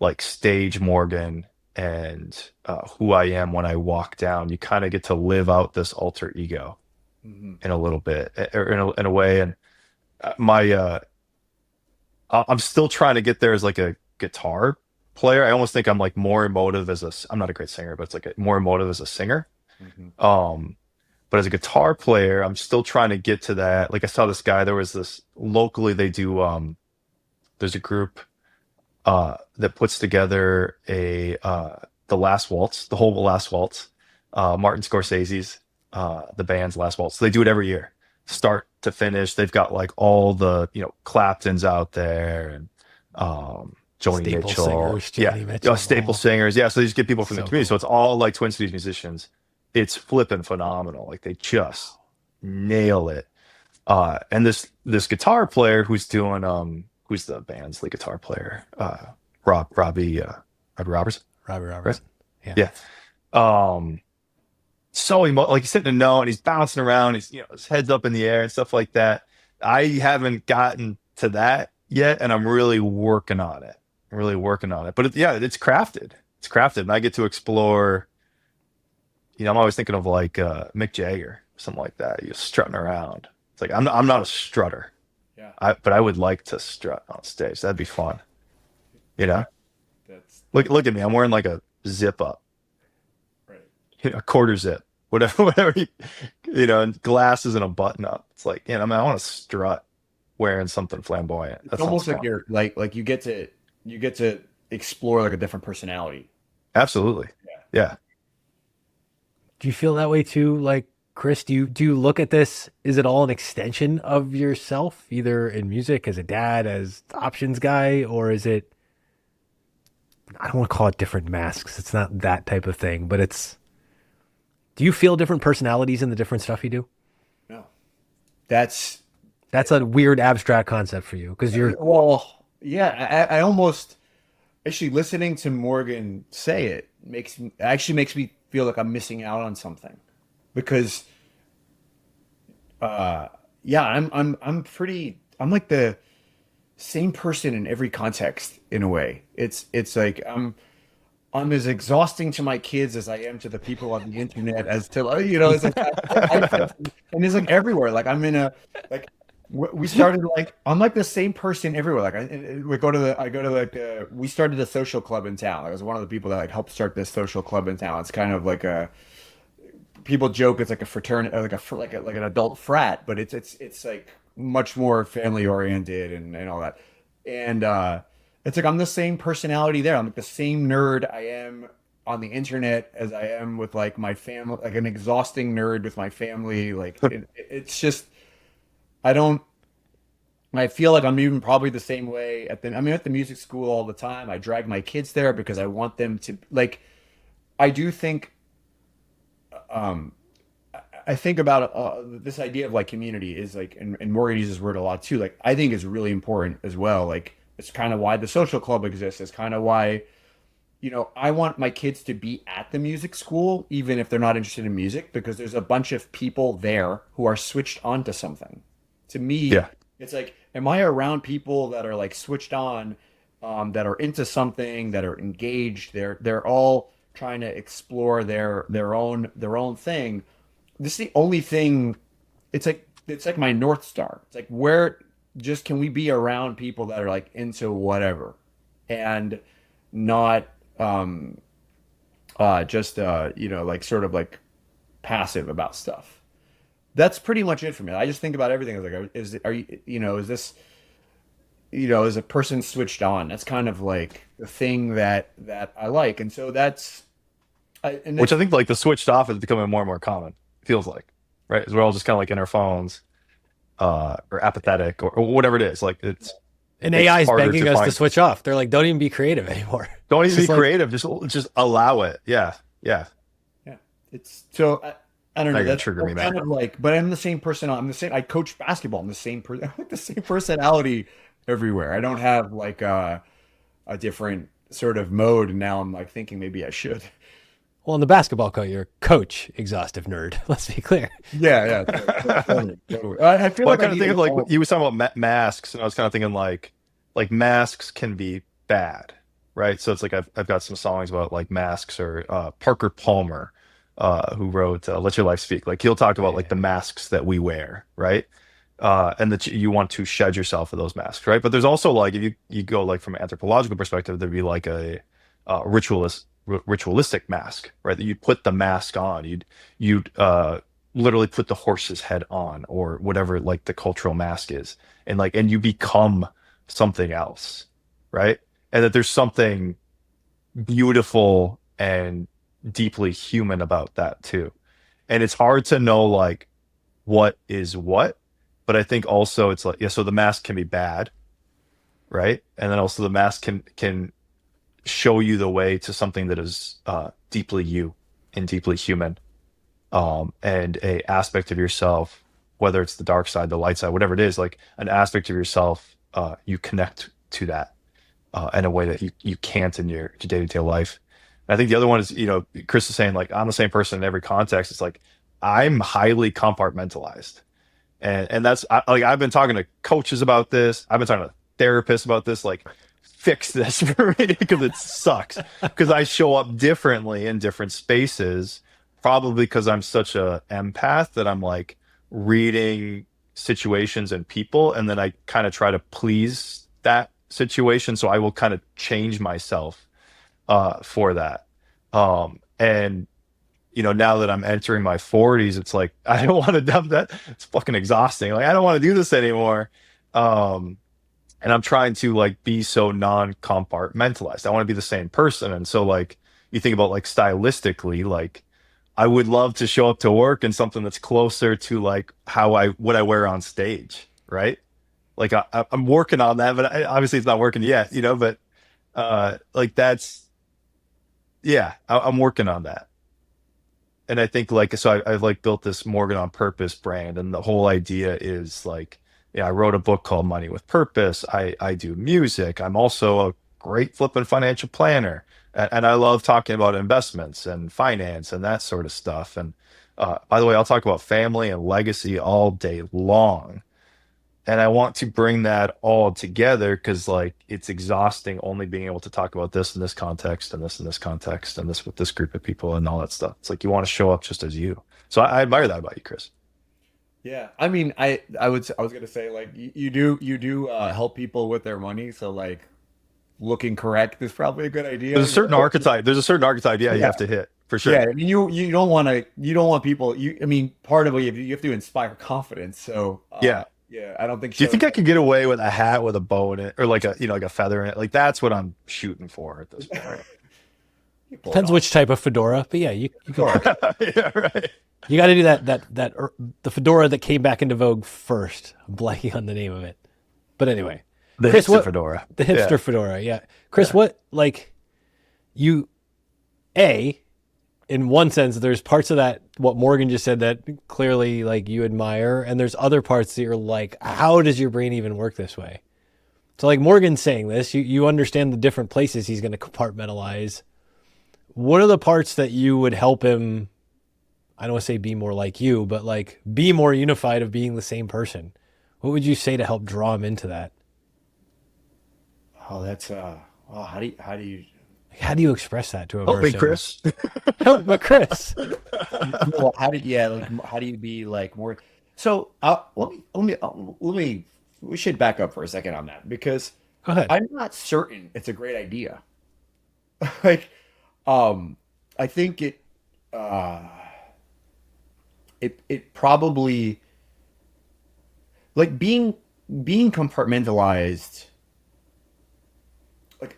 Speaker 2: like stage Morgan and who I am when I walk down. You kind of get to live out this alter ego
Speaker 1: Mhm.
Speaker 2: in a little bit, or in a way. And my I'm still trying to get there as like a guitar player. I almost think I'm like more emotive I'm not a great singer, but it's like more emotive as a singer.
Speaker 1: Mhm.
Speaker 2: Um, but as a guitar player, I'm still trying to get to that. Like I saw this guy, there was this locally they do there's a group that puts together a the Last Waltz, the whole Last Waltz, Martin Scorsese's the band's Last Waltz. So they do it every year, start to finish. They've got like all the Claptons out there and Joni
Speaker 3: Staple
Speaker 2: Mitchell,
Speaker 3: singers,
Speaker 2: yeah,
Speaker 3: Joni Mitchell,
Speaker 2: staple
Speaker 3: all
Speaker 2: singers, yeah. So they just get people from the
Speaker 3: so
Speaker 2: community. So
Speaker 3: cool.
Speaker 2: it's all like Twin Cities musicians. It's flipping phenomenal. Like they just nail it. And this guitar player who's the band's lead guitar player, Robbie Roberts,
Speaker 3: Robbie
Speaker 2: right?
Speaker 3: Robertson. Yeah.
Speaker 2: Yeah. Um, like he's sitting in a note and he's bouncing around. He's, his head's up in the air and stuff like that. I haven't gotten to that yet, and I'm really working on it. I'm really working on it. But yeah, it's crafted. It's crafted, and I get to explore. I'm always thinking of like Mick Jagger, something like that. You're strutting around. It's like I'm not a strutter.
Speaker 1: Yeah.
Speaker 2: But I would like to strut on stage. That'd be fun. You know,
Speaker 1: That's
Speaker 2: look at me. I'm wearing like a zip up,
Speaker 1: right.
Speaker 2: a quarter zip, whatever, whatever. And glasses and a button up. It's like, I want to strut wearing something flamboyant.
Speaker 1: It's
Speaker 2: That
Speaker 1: almost
Speaker 2: sounds
Speaker 1: like
Speaker 2: fun.
Speaker 1: you're like you get to explore like a different personality.
Speaker 2: Absolutely.
Speaker 1: Yeah.
Speaker 2: Yeah.
Speaker 3: Do you feel that way too? Like, Kris, do you look at this? Is it all an extension of yourself, either in music, as a dad, as the options guy, or is it? I don't want to call it different masks. It's not that type of thing, but it's. Do you feel different personalities in the different stuff you do?
Speaker 1: No. That's
Speaker 3: That's a weird abstract concept for you because you're.
Speaker 1: well, yeah, I almost actually listening to Morgan say it makes me feel like I'm missing out on something because yeah, I'm like the same person in every context in a way. It's like I'm as exhausting to my kids as I am to the people on the internet as to it's like and it's like everywhere. Like I'm in a like we started like I'm like the same person everywhere. Like I go to like we started a social club in town. I was one of the people that like helped start this social club in town. It's kind of like a people joke it's like a fraternity like an adult frat, but it's like much more family oriented and all that. And it's like I'm the same personality there. I'm like the same nerd I am on the internet as I am with like my family, like an exhausting nerd with my family. Like it's just I don't. I feel like I'm even probably the same way I'm at the music school all the time. I drag my kids there because I want them to like. I do think. Um, I think about this idea of like community is like, and Morgan uses this word a lot too. Like, I think is really important as well. Like, it's kind of why the social club exists. It's kind of why, I want my kids to be at the music school, even if they're not interested in music, because there's a bunch of people there who are switched on to something. To me,
Speaker 2: Yeah.
Speaker 1: it's like, am I around people that are like switched on, that are into something, that are engaged? They're all trying to explore their own thing. This is the only thing. It's like my North Star. It's like where just can we be around people that are like into whatever, and not just like sort of like passive about stuff. That's pretty much it for me. I just think about everything. I was like, are you is this is a person switched on? That's kind of like the thing that I like, and so and
Speaker 2: Which
Speaker 1: that's
Speaker 2: I think like the switched off is becoming more and more common. It feels like, right? As we're all just kind of like in our phones, or apathetic or whatever it is. Like
Speaker 3: And
Speaker 2: it's
Speaker 3: AI is
Speaker 2: harder
Speaker 3: begging
Speaker 2: to
Speaker 3: us to
Speaker 2: find.
Speaker 3: switch off. They're like, don't even be creative anymore.
Speaker 2: Don't
Speaker 3: It's
Speaker 2: even
Speaker 3: just
Speaker 2: be
Speaker 3: like,
Speaker 2: creative. Just allow it. Yeah. Yeah.
Speaker 1: yeah. It's so I don't
Speaker 2: Now
Speaker 1: know.
Speaker 2: you're gonna
Speaker 1: That's
Speaker 2: trigger me,
Speaker 1: kind
Speaker 2: Matt.
Speaker 1: of like, but I'm the same person. I'm the same. I coach basketball. I'm the same person. I'm like the same personality everywhere. I don't have like a different sort of mode. And now I'm like thinking maybe I should.
Speaker 3: well, in the basketball court, you're coach exhaustive nerd. Let's be clear.
Speaker 1: Yeah, yeah, totally, totally. I feel
Speaker 2: Well, I
Speaker 1: like I
Speaker 2: kind of
Speaker 1: need
Speaker 2: think of
Speaker 1: it
Speaker 2: like
Speaker 1: all.
Speaker 2: you was talking about masks, and I was kind of thinking like masks can be bad, right? So it's like I've got some songs about like masks or Parker Palmer, who wrote "Let Your Life Speak." Like he'll talk about like the
Speaker 1: Yeah,
Speaker 2: masks that we wear, right? And that you want to shed yourself of those masks, right? But there's also like if you go like from an anthropological perspective, there'd be like a ritualistic mask, right? That you'd put the mask on, you'd literally put the horse's head on or whatever like the cultural mask is, and you become something else, right? And that there's something beautiful and deeply human about that too. And it's hard to know like what is what, but I think also it's like, yeah, so the mask can be bad, right? And then also the mask can show you the way to something that is deeply you and deeply human, and a aspect of yourself, whether it's the dark side, the light side, whatever it is, like an aspect of yourself, you connect to that in a way that you can't in your day-to-day life. And I think the other one is, Kris is saying like I'm the same person in every context. It's like I'm highly compartmentalized. And that's like I've been talking to coaches about this. I've been talking to therapists about this. Like, fix this for me because it sucks. Because I show up differently in different spaces, probably because I'm such a empath that I'm like reading situations and people, and then I kind of try to please that situation. So I will kind of change myself for that. And now that I'm entering my 40s, it's like I don't want to dump that. It's fucking exhausting. Like I don't want to do this anymore. Um, and I'm trying to like be so non-compartmentalized. I want to be the same person. And so like you think about like stylistically, like I would love to show up to work in something that's closer to like what I wear on stage, right? Like I'm working on that, but obviously it's not working yet, but like that's yeah, I'm working on that. And I think like so I've like built this Morgan on Purpose brand, and the whole idea is like, yeah, I wrote a book called Money with Purpose. I do music. I'm also a great flipping financial planner, and I love talking about investments and finance and that sort of stuff. And by the way, I'll talk about family and legacy all day long. And I want to bring that all together because like it's exhausting only being able to talk about this in this context and this in this context and this with this group of people and all that stuff. It's like you want to show up just as you. So I admire that about you, Kris.
Speaker 1: Yeah, I mean, I was gonna say like you do help people with their money, so like looking correct is probably a good idea.
Speaker 2: There's a certain archetype. There's a certain archetype, yeah, you
Speaker 1: Yeah,
Speaker 2: have to hit for
Speaker 1: yeah.
Speaker 2: sure.
Speaker 1: I mean, you don't want people. I mean, part of it you have to inspire confidence. So
Speaker 2: Yeah.
Speaker 1: yeah, I don't think
Speaker 2: Do you
Speaker 1: showing
Speaker 2: think I
Speaker 1: up.
Speaker 2: could get away with a hat with a bow in it or like a like a feather in it? Like that's what I'm shooting for at this point.
Speaker 1: You pull it
Speaker 3: Depends
Speaker 1: off.
Speaker 3: which type of fedora, but yeah, you could.
Speaker 1: Sure.
Speaker 2: Yeah, right.
Speaker 3: You got to do the fedora that came back into vogue first. I'm blanking on the name of it, but anyway,
Speaker 2: The
Speaker 3: Kris,
Speaker 2: hipster
Speaker 3: what
Speaker 2: fedora.
Speaker 3: the
Speaker 2: Yeah.
Speaker 3: hipster fedora? Yeah, Kris,
Speaker 2: Yeah.
Speaker 3: what like you a in one sense, there's parts of that what Morgan just said that clearly like you admire, and there's other parts that you're like, how does your brain even work this way? So like Morgan's saying this, you understand the different places he's going to compartmentalize. What are the parts that you would help him? I don't want to say be more like you, but like be more unified of being the same person. What would you say to help draw him into that?
Speaker 1: Oh, that's oh, how do you
Speaker 3: How do you express that to a
Speaker 2: Help me,
Speaker 3: person?
Speaker 2: Kris.
Speaker 3: Help, but Kris.
Speaker 1: well, how do yeah like how do you be like more? So let me we should back up for a second on that because
Speaker 3: Go ahead.
Speaker 1: I'm not certain it's a great idea. Like, um, I think uh, it probably like being compartmentalized. Like,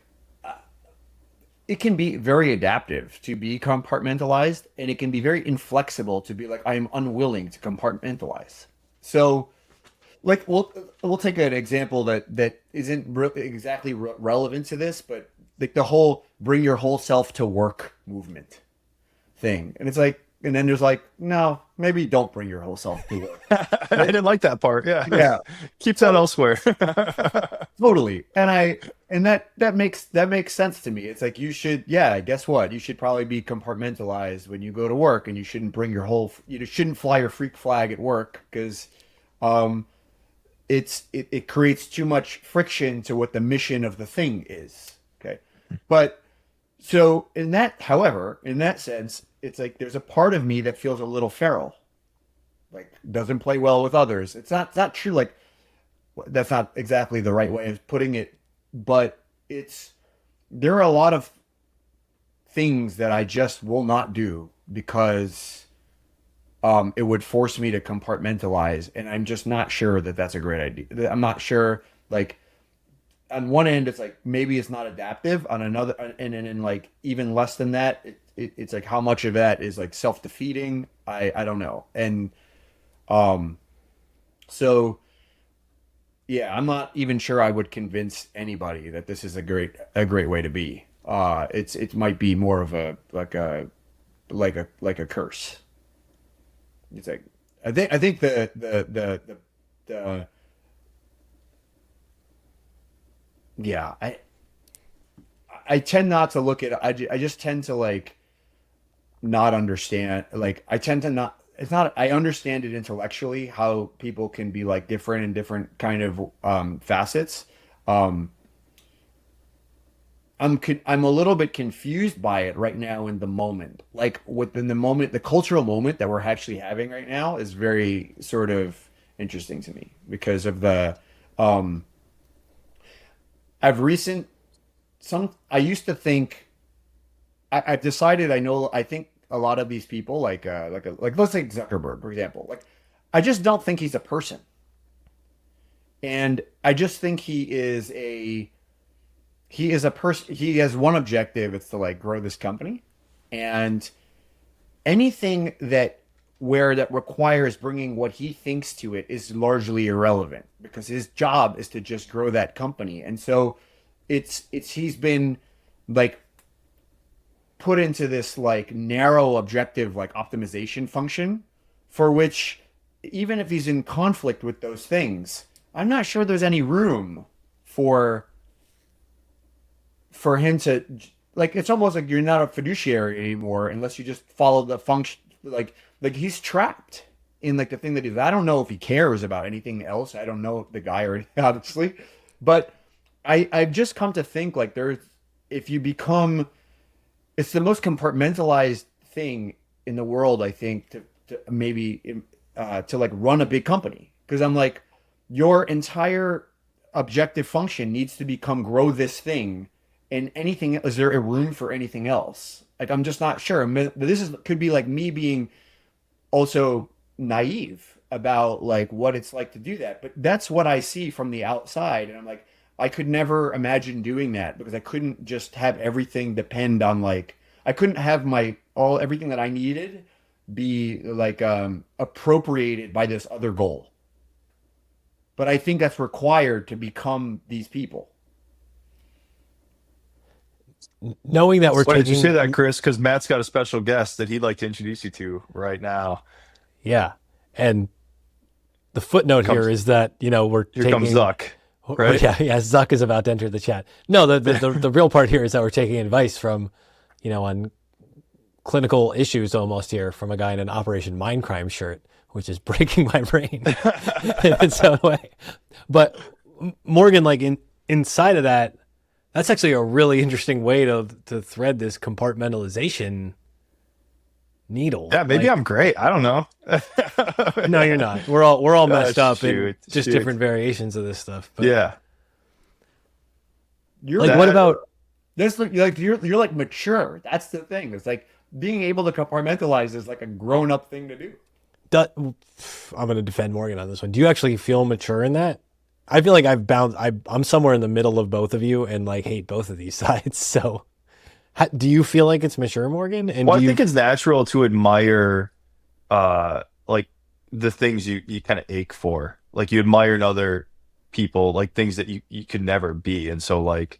Speaker 1: it can be very adaptive to be compartmentalized, and it can be very inflexible to be like I am unwilling to compartmentalize. So, like we'll take an example that isn't exactly relevant to this, but like the whole bring your whole self to work movement thing, and it's like, and then there's like, no, maybe don't bring your whole self to work.
Speaker 2: I didn't like that part. Yeah.
Speaker 1: Yeah,
Speaker 2: Keep that
Speaker 1: so
Speaker 2: elsewhere.
Speaker 1: totally, and that makes sense to me. It's like you should, yeah, guess what? You should probably be compartmentalized when you go to work, and you shouldn't bring your whole, you shouldn't fly your freak flag at work because um it creates too much friction to what the mission of the thing is. Okay. But so in that, however, in that sense, it's like there's a part of me that feels a little feral, like doesn't play well with others. It's not true. Like that's not exactly the right way of putting it, but it's there are a lot of things that I just will not do because it would force me to compartmentalize, and I'm just not sure that that's a great idea. I'm not sure, like, on one end, it's like maybe it's not adaptive. On another, and then in like even less than that, it's like how much of that is like self-defeating. I don't know. And um, so yeah, I'm not even sure I would convince anybody that this is a great way to be. It might be more of a like a curse. It's like I think the yeah I tend not to look at, I just tend to like not understand, like I tend to not, it's not, I understand it intellectually how people can be like different in different kind of facets. Um, I'm a little bit confused by it right now in the moment. Like within the moment, the cultural moment that we're actually having right now is very sort of interesting to me because of the um I've recent some I used to think I've decided I think a lot of these people like let's say Zuckerberg, for example. Like I just don't think he's a person. And I just think he is a person. He has one objective. It's to like grow this company, and anything that requires bringing what he thinks to it is largely irrelevant because his job is to just grow that company. And so it's he's been like put into this like narrow objective like optimization function for which even if he's in conflict with those things, I'm not sure there's any room for him to like it's almost like you're not a fiduciary anymore unless you just follow the function like he's trapped in like the thing that he's I don't know if he cares about anything else. I don't know the guy or obviously, but I've just come to think like there's if you become it's the most compartmentalized thing in the world, I think, to maybe to like run a big company. Because I'm like, your entire objective function needs to become grow this thing, and anything is there a room for anything else? Like I'm just not sure. This is could be like me being also naive about like what it's like to do that. But that's what I see from the outside, and I'm like, I could never imagine doing that because I couldn't just have everything depend on like I couldn't have my all everything that I needed be like appropriated by this other goal. But I think that's required to become these people.
Speaker 3: Knowing that we're
Speaker 2: Why did you say
Speaker 3: taking,
Speaker 2: that, Kris? Because Matt's got a special guest that he'd like to introduce you to right now.
Speaker 3: yeah, and the footnote here
Speaker 2: Comes
Speaker 3: is that we're
Speaker 2: Here comes
Speaker 3: taking.
Speaker 2: Zuck, right?
Speaker 3: Yeah, Zuck is about to enter the chat. No, the real part here is that we're taking advice from, on clinical issues almost here from a guy in an Operation Mindcrime shirt, which is breaking my brain in its own way. But Morgan, like inside of that, that's actually a really interesting way to thread this compartmentalization needle.
Speaker 2: Yeah, maybe
Speaker 3: Like,
Speaker 2: I'm great. I don't know.
Speaker 3: no, you're not. We're all messed up in
Speaker 2: shoot,
Speaker 3: just
Speaker 2: shoot.
Speaker 3: different variations of this stuff. But
Speaker 2: Yeah.
Speaker 1: You're
Speaker 3: like,
Speaker 2: That-
Speaker 3: what about?
Speaker 1: That's like you're like mature. That's the thing. It's like being able to compartmentalize is like a grown up thing to do.
Speaker 3: I'm going to defend Morgan on this one. Do you actually feel mature in that? I feel like I'm somewhere in the middle of both of you and like hate both of these sides. So, do you feel like it's mature, Morgan? And
Speaker 2: Well,
Speaker 3: do
Speaker 2: I
Speaker 3: you?
Speaker 2: think it's natural to admire, like the things you kind of ache for. Like you admire in other people, like things that you could never be. And so, like,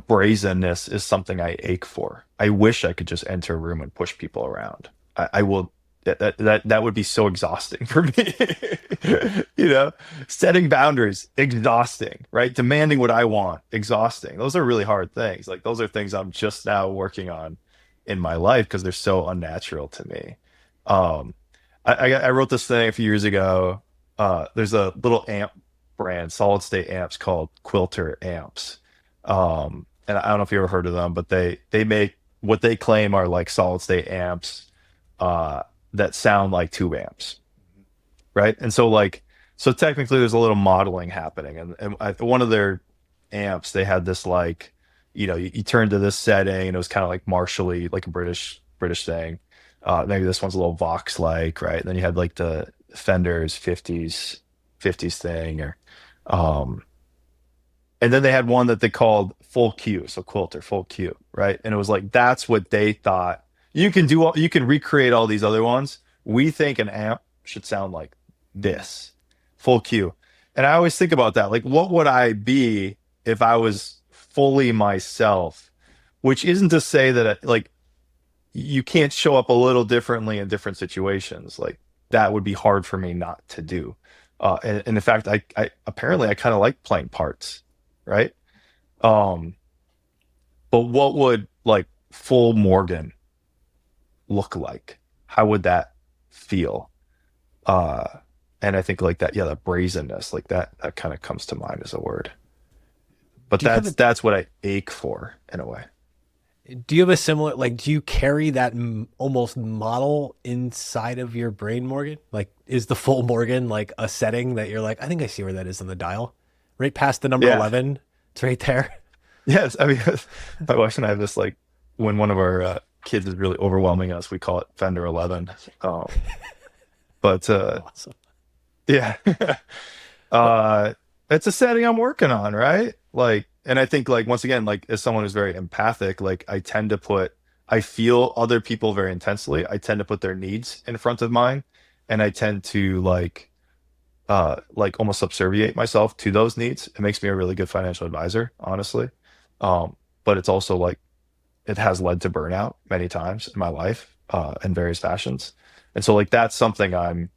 Speaker 2: brazenness is something I ache for. I wish I could just enter a room and push people around. I will. That would be so exhausting for me. Setting boundaries, exhausting, right? Demanding what I want, exhausting. Those are really hard things. Like those are things I'm just now working on in my life because they're so unnatural to me. Um, I wrote this thing a few years ago. There's a little amp brand, solid state amps called Quilter amps. And I don't know if you ever heard of them, but they make what they claim are like solid state amps that sound like tube amps, right? And so technically there's a little modeling happening, and one of their amps they had this like, you turn to this setting and it was kind of like martially, like a British thing. Maybe this one's a little Vox like, right? And then you had like the Fender's 50s thing, or and then they had one that they called full Q, so Quilter full Q, right? And it was like that's what they thought you can recreate all these other ones. We think an amp should sound like this, full Q. And I always think about that, like what would I be if I was fully myself? Which isn't to say that like you can't show up a little differently in different situations. Like that would be hard for me not to do. And in fact, I apparently I kind of like playing parts, right? Um, but what would like full Morgan look like? How would that feel? Uh, and I think like that, yeah, the brazenness, like that kind of comes to mind as a word. But
Speaker 3: Do you have
Speaker 2: that's what I ache for in a way.
Speaker 3: do you have a similar, like, do you carry that almost model inside of your brain, Morgan? Like, is the full Morgan like a setting that you're like, I think I see where that is on the dial, right past the number
Speaker 2: Yeah.
Speaker 3: 11? It's right there.
Speaker 2: Yes. I mean, my wife and I have this like when one of our kids is really overwhelming us, we call it Fender 11. But
Speaker 3: Awesome.
Speaker 2: yeah,
Speaker 3: But
Speaker 2: uh, it's a setting I'm working on, right? Like, and I think like once again, like as someone who's very empathic, like I feel other people very intensely. I tend to put their needs in front of mine, and I tend to like almost subserviate myself to those needs. It makes me a really good financial advisor, honestly. But it's also like it has led to burnout many times in my life, in various fashions. And so like that's something I'm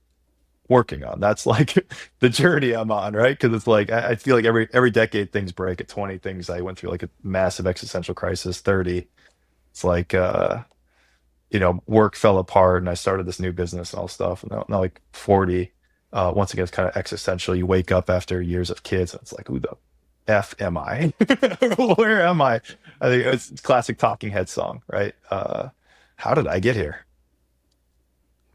Speaker 2: working on. That's like the journey I'm on, right? Because it's like I feel like every decade things break. At 20, things I went through like a massive existential crisis. 30, it's like work fell apart and I started this new business and all stuff. And now like 40, once again it's kind of existential. You wake up after years of kids and it's like, who the F am I? Where am I? I think it's classic Talking Head song, right? How did I get here?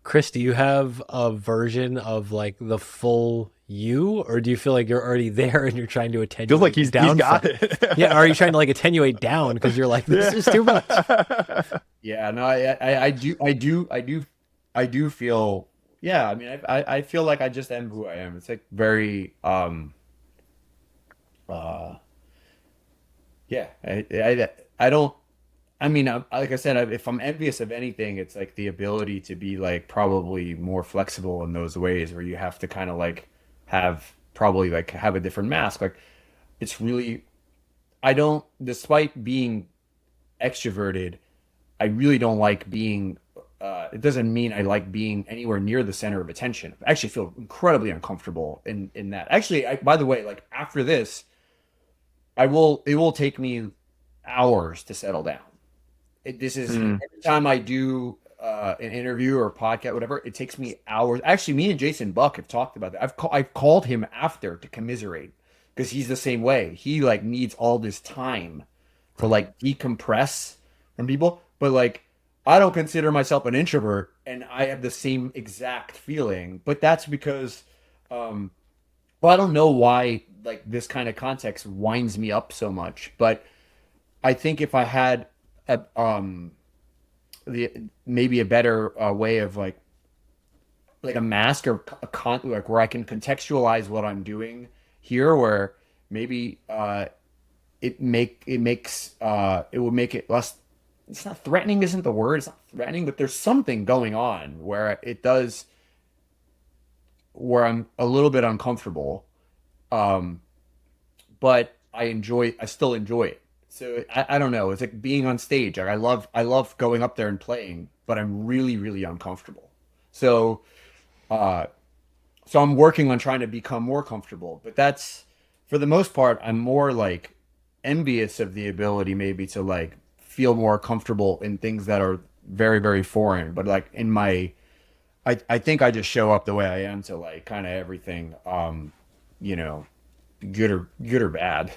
Speaker 3: Kris, do you have a version of like the full you, or do you feel like you're already there and you're trying to
Speaker 2: Feels like
Speaker 3: attenuate
Speaker 2: he's
Speaker 3: down from?
Speaker 2: got it.
Speaker 3: Yeah, or are you trying to like attenuate down because you're like, this is too much?
Speaker 2: Yeah.
Speaker 1: Yeah, no, I do feel. Yeah, I mean, I feel like I just am who I am. It's like very, uh, yeah. I don't. I mean, like I said, if I'm envious of anything, it's like the ability to be like probably more flexible in those ways where you have to kind of like have a different mask. Like it's really, I don't, despite being extroverted, I really don't like being. It doesn't mean I like being anywhere near the center of attention. I actually feel incredibly uncomfortable in that. Actually, by the way, like after this, I will. It will take me hours to settle down. This is
Speaker 2: Mm.
Speaker 1: every time I do an interview or a podcast, whatever. It takes me hours. Actually, me and Jason Buck have talked about that. I've called him after to commiserate because he's the same way. He like needs all this time to like decompress from people. But like, I don't consider myself an introvert, and I have the same exact feeling. But that's because, um, well, I don't know why like this kind of context winds me up so much, but I think if I had a, the maybe a better way of like a mask or like where I can contextualize what I'm doing here, where maybe it would make it less. It's not threatening, isn't the word? It's not threatening, but there's something going on where it does where I'm a little bit uncomfortable. Um, but I still enjoy it. So I don't know. It's like being on stage. Like I love going up there and playing, but I'm really, really uncomfortable. So, uh, so I'm working on trying to become more comfortable, but that's for the most part, I'm more like envious of the ability maybe to like feel more comfortable in things that are very, very foreign, but like I think I just show up the way I am to like kind of everything, you know, good or bad.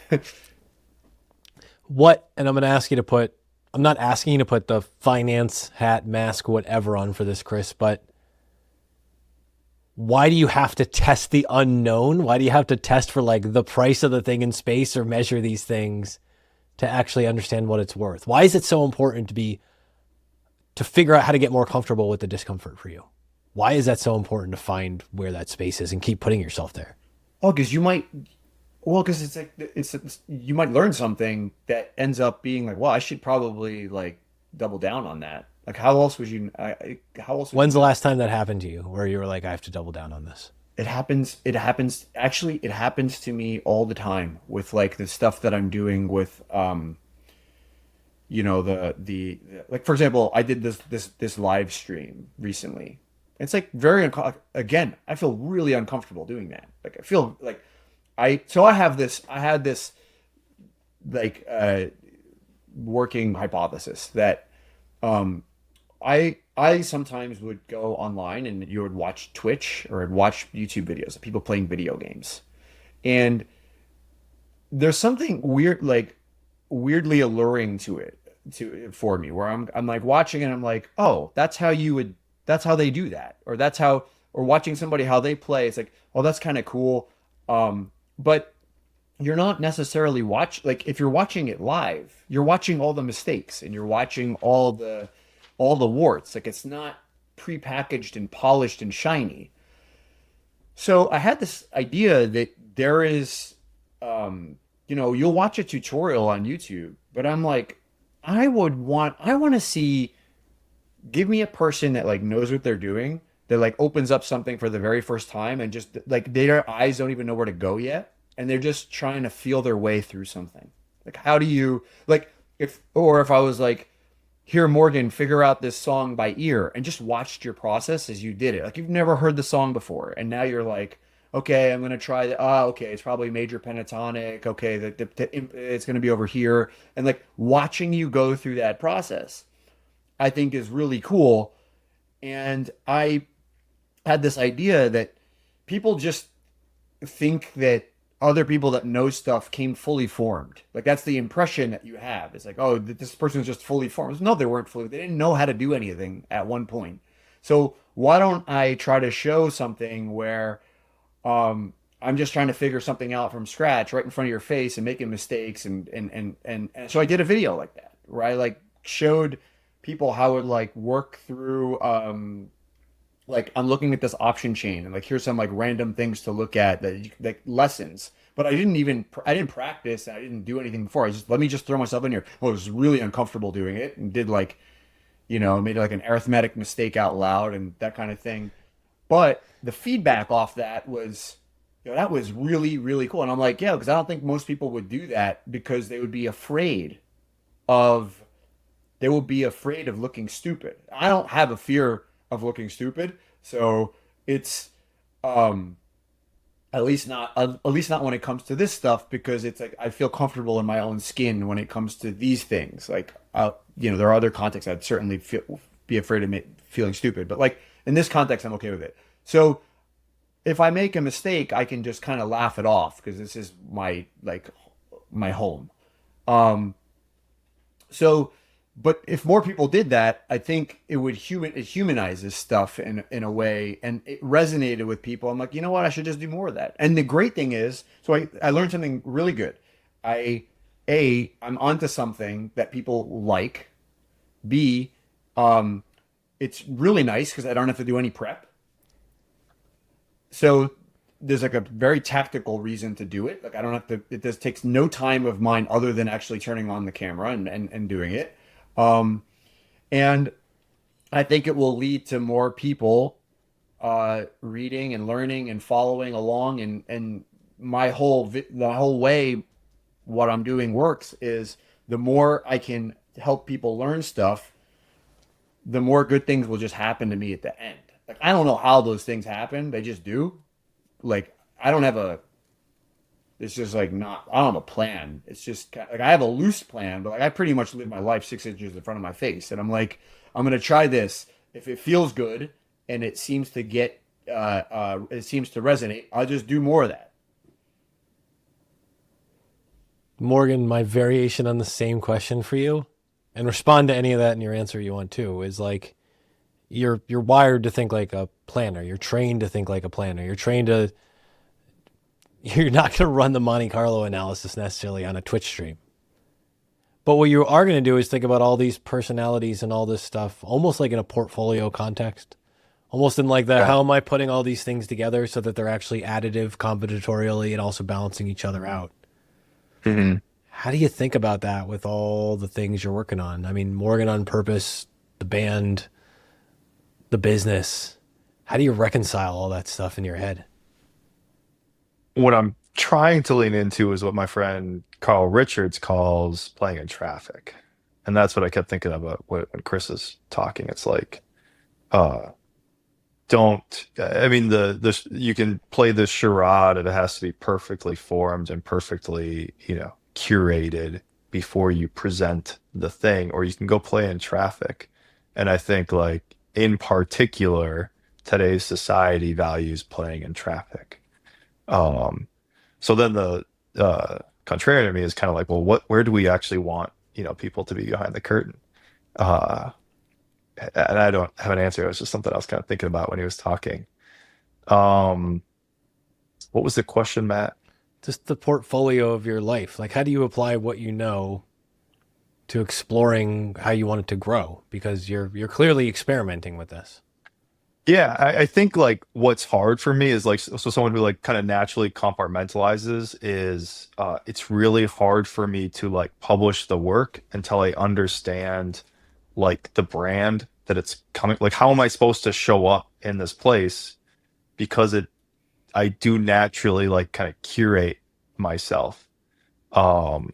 Speaker 3: What, and I'm going to ask you to put, I'm not asking you to put the finance hat, mask, whatever on for this, Kris, but why do you have to test the unknown? Why do you have to test for like the price of the thing in space or measure these things to actually understand what it's worth? Why is it so important to figure out how to get more comfortable with the discomfort for you? Why is that so important to find where that space is and keep putting yourself there?
Speaker 1: Oh, because you might. Well, because you might learn something that ends up being like, well, I should probably like double down on that. Like, how else would you? How else would you
Speaker 3: When's the
Speaker 1: know?
Speaker 3: last time that happened to you where you were like, I have to double down on this?
Speaker 1: It happens. It happens. Actually, it happens to me all the time with like the stuff that I'm doing with like for example, I did this live stream recently. It's like again, I feel really uncomfortable doing that. Like I feel like I so I had this like working hypothesis that um, I sometimes would go online and you would watch Twitch or I'd watch YouTube videos of people playing video games. And there's something weird, like weirdly alluring to it for me, where I'm like watching and I'm like, oh, that's how they do that, or that's how, or watching somebody how they play. It's like, oh, that's kind of cool. But you're not necessarily like if you're watching it live, you're watching all the mistakes and you're watching all the warts. Like it's not prepackaged and polished and shiny. So I had this idea that there is, you'll watch a tutorial on YouTube, but I'm like, I want to see, give me a person that like knows what they're doing, that like opens up something for the very first time and just like their eyes don't even know where to go yet. And they're just trying to feel their way through something. Like, how do you, like, if I was like, here, Morgan, figure out this song by ear and just watched your process as you did it. Like you've never heard the song before. And now you're like, okay, I'm gonna try the okay, it's probably major pentatonic. Okay, it's gonna be over here. And like watching you go through that process, I think is really cool. And I had this idea that people just think that other people that know stuff came fully formed. Like that's the impression that you have. It's like, oh, this person's just fully formed. No, they weren't fully. They didn't know how to do anything at one point. So why don't I try to show something where I'm just trying to figure something out from scratch right in front of your face and making mistakes and so I did a video like that where I like showed people how it like work through like I'm looking at this option chain and like here's some like random things to look at that like lessons. But I didn't practice and I didn't do anything before. I just let me just throw myself in here. Well, I was really uncomfortable doing it and did like, made like an arithmetic mistake out loud and that kind of thing. But the feedback off that was, that was really, really cool. And I'm like, yeah, because I don't think most people would do that because of they will be afraid of looking stupid. I don't have a fear of looking stupid, so it's um at least not when it comes to this stuff because it's like I feel comfortable in my own skin when it comes to these things. Like there are other contexts I'd certainly be afraid of feeling stupid, but like in this context, I'm okay with it. So if I make a mistake, I can just kind of laugh it off because this is my home. Um, so, but if more people did that, I think it humanizes stuff in a way, and it resonated with people. I'm like, you know what? I should just do more of that. And the great thing is, so I learned something really good. I'm onto something that people like. B, it's really nice because I don't have to do any prep. So there's like a very tactical reason to do it. Like I don't have to, it just takes no time of mine other than actually turning on the camera and doing it. Um, and I think it will lead to more people reading and learning and following along. And the whole way what I'm doing works is the more I can help people learn stuff, the more good things will just happen to me at the end. Like I don't know how those things happen; they just do. Like I don't have a. It's just like not. I don't have a plan. It's just like I have a loose plan, but like I pretty much live my life 6 inches in front of my face, and I'm like, I'm gonna try this. If it feels good and it seems to it seems to resonate, I'll just do more of that.
Speaker 3: Morgan, my variation on the same question for you, and respond to any of that in your answer you want to, is like you're wired to think like a planner. You're trained to think like a planner. You're not going to run the Monte Carlo analysis necessarily on a Twitch stream. But what you are going to do is think about all these personalities and all this stuff, almost like in a portfolio context, almost in like the, how am I putting all these things together so that they're actually additive, combinatorially, and also balancing each other out.
Speaker 2: Mm-hmm.
Speaker 3: How do you think about that with all the things you're working on? I mean, Morgan on Purpose, the band, the business. How do you reconcile all that stuff in your head?
Speaker 2: What I'm trying to lean into is what my friend Carl Richards calls playing in traffic. And that's what I kept thinking about when Kris is talking. It's like, uh, don't, I mean, you can play this charade and it has to be perfectly formed and perfectly, curated. before you present the thing, or you can go play in traffic. And I think like in particular, today's society values playing in traffic. Um, so then the contrarian to me is kind of like, well, where do we actually want, people to be behind the curtain? Uh, and I don't have an answer. It was just something I was kind of thinking about when he was talking. Um, what was the question, Matt?
Speaker 3: Just the portfolio of your life. Like, how do you apply what you know to exploring how you want it to grow? Because you're clearly experimenting with this.
Speaker 2: Yeah, I think like what's hard for me is like so someone who like kind of naturally compartmentalizes is it's really hard for me to like publish the work until I understand like the brand that it's coming, like how am I supposed to show up in this place, because I do naturally like kind of curate myself. Um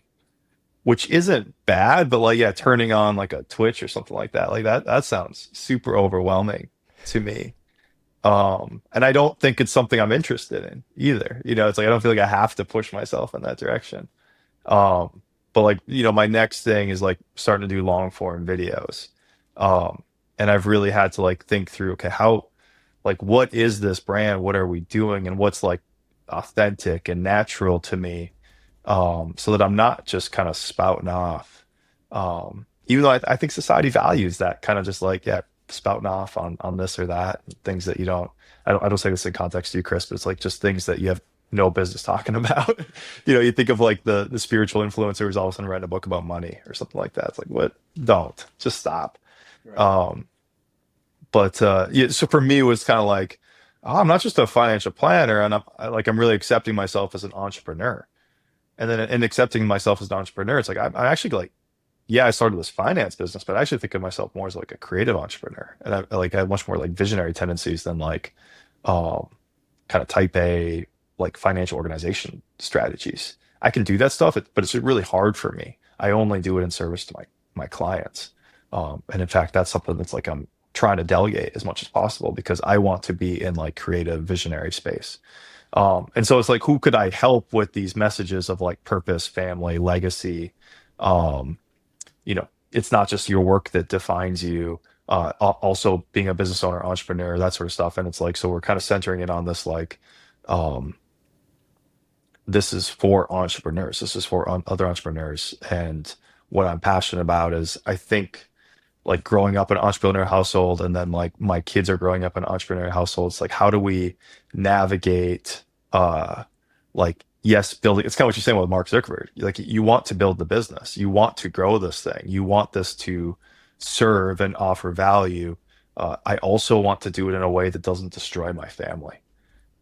Speaker 2: which isn't bad, but like yeah, turning on like a Twitch or something like that, that sounds super overwhelming to me. And I don't think it's something I'm interested in either. It's like I don't feel like I have to push myself in that direction. Um, but like, my next thing is like starting to do long form videos. And I've really had to like think through, okay, how, like, what is this brand? What are we doing? And what's like authentic and natural to me? So that I'm not just kind of spouting off. Even though I think society values that kind of just like, yeah, spouting off on this or that, things that I don't say this in context to you, Kris, but it's like just things that you have no business talking about. You think of like the spiritual influencer who's all of a sudden writing a book about money or something like that. It's like, what? Don't, just stop.
Speaker 1: Right.
Speaker 2: But yeah, so for me it was kind of like, oh, I'm not just a financial planner, and I'm really accepting myself as an entrepreneur. And then in accepting myself as an entrepreneur, it's like I'm actually like, yeah, I started this finance business, but I actually think of myself more as like a creative entrepreneur, and I have much more like visionary tendencies than like um, kind of type A like financial organization strategies. I can do that stuff, but it's really hard for me. I only do it in service to my clients, and in fact, that's something that's like I'm trying to delegate as much as possible because I want to be in like creative visionary space. And so it's like, who could I help with these messages of like purpose, family, legacy? Um, it's not just your work that defines you. Also being a business owner, entrepreneur, that sort of stuff. And it's like, so we're kind of centering it on this, like, um, this is for entrepreneurs. This is for other entrepreneurs. And what I'm passionate about is I think like growing up in an entrepreneur household, and then like my kids are growing up in an entrepreneur household. It's like, how do we navigate, like, yes, building, it's kind of what you're saying with Mark Zuckerberg. Like, you want to build the business, you want to grow this thing, you want this to serve and offer value. I also want to do it in a way that doesn't destroy my family,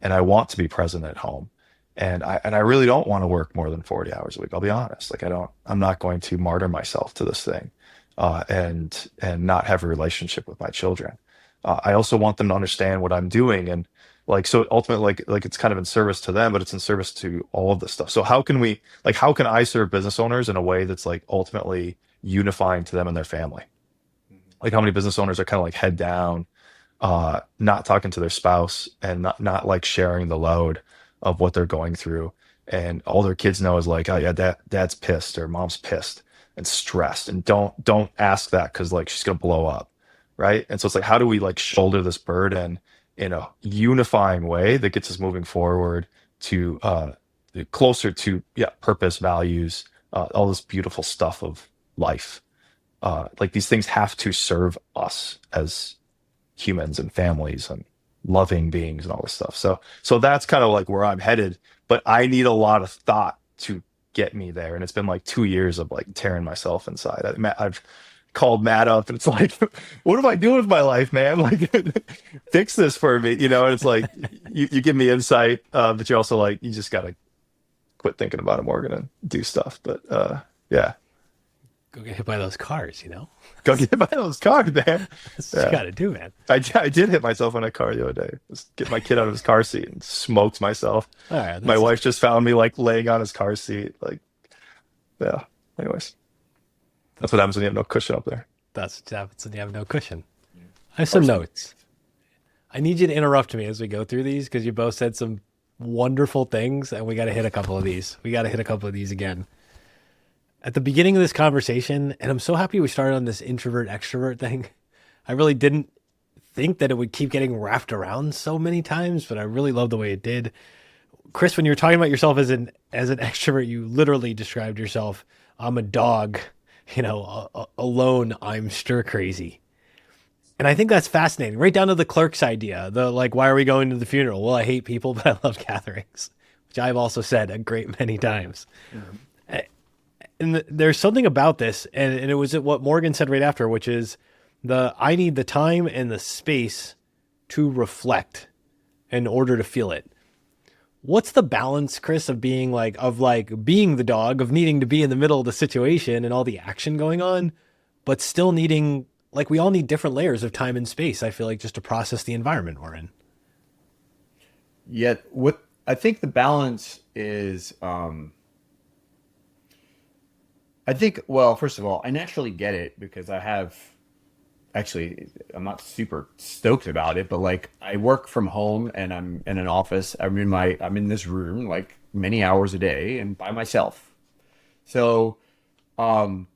Speaker 2: and I want to be present at home. And I really don't want to work more than 40 hours a week. I'll be honest. Like, I'm not going to martyr myself to this thing, and not have a relationship with my children. I also want them to understand what I'm doing, and like, so ultimately, like it's kind of in service to them, but it's in service to all of this stuff. So how can I serve business owners in a way that's like ultimately unifying to them and their family? Like, how many business owners are kind of like head down, not talking to their spouse, and not like sharing the load of what they're going through, and all their kids know is like, oh yeah, dad's pissed or mom's pissed and stressed, and don't ask that because like she's gonna blow up, right? And so it's like, how do we like shoulder this burden in a unifying way that gets us moving forward to closer to, yeah, purpose, values, all this beautiful stuff of life. Like, these things have to serve us as humans and families and loving beings and all this stuff. So that's kind of like where I'm headed, but I need a lot of thought to get me there. And it's been like 2 years of like tearing myself inside. I've called Matt up, and it's like, what am I doing with my life, man? Like, fix this for me, And it's like, you give me insight, but you're also like, you just got to quit thinking about it, Morgan, and do stuff. But yeah,
Speaker 3: Go get hit by those cars,
Speaker 2: go get by those cars, man.
Speaker 3: That's what you got to do, man.
Speaker 2: I did hit myself in a car the other day. Just get my kid out of his car seat and smoked myself.
Speaker 3: All right.
Speaker 2: My wife just found me like laying on his car seat. Like, yeah. Anyways, that's what happens when you have no cushion up there.
Speaker 3: That's what happens when you have no cushion. I have some notes. I need you to interrupt me as we go through these because you both said some wonderful things, and we got to hit a couple of these. We got to hit a couple of these again. at the beginning of this conversation, and I'm so happy we started on this introvert extrovert thing. I really didn't think that it would keep getting wrapped around so many times, but I really love the way it did. Kris, when you were talking about yourself as an extrovert, you literally described yourself, I'm a dog, alone, I'm stir crazy. And I think that's fascinating, right down to the clerk's idea. The like, why are we going to the funeral? Well, I hate people, but I love gatherings, which I've also said a great many times. And there's something about this, and it was what Morgan said right after, which is I need the time and the space to reflect in order to feel it. What's the balance, Kris, of being being the dog, of needing to be in the middle of the situation and all the action going on, but still needing, like, we all need different layers of time and space, I feel like, just to process the environment we're in.
Speaker 1: Yet, what I think the balance is, I think, well, first of all, I naturally get it because actually, I'm not super stoked about it, but like I work from home and I'm in an office. I'm in this room like many hours a day and by myself. So, um,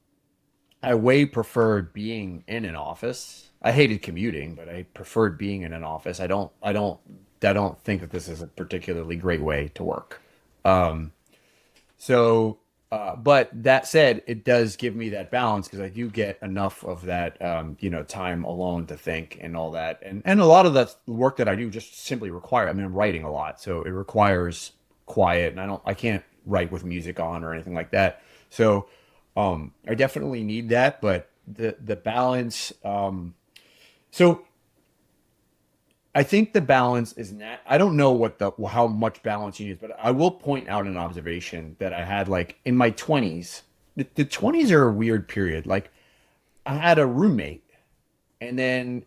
Speaker 1: I way preferred being in an office. I hated commuting, but I preferred being in an office. I don't think that this is a particularly great way to work. Um, so, but that said, it does give me that balance because I do get enough of that, time alone to think and all that. And a lot of the work that I do just simply require, I mean, I'm writing a lot, so it requires quiet and I can't write with music on or anything like that. So, I definitely need that, but the balance, so I think the balance is not, I don't know how much balance you need, but I will point out an observation that I had like in my 20s. The 20s are a weird period. Like I had a roommate and then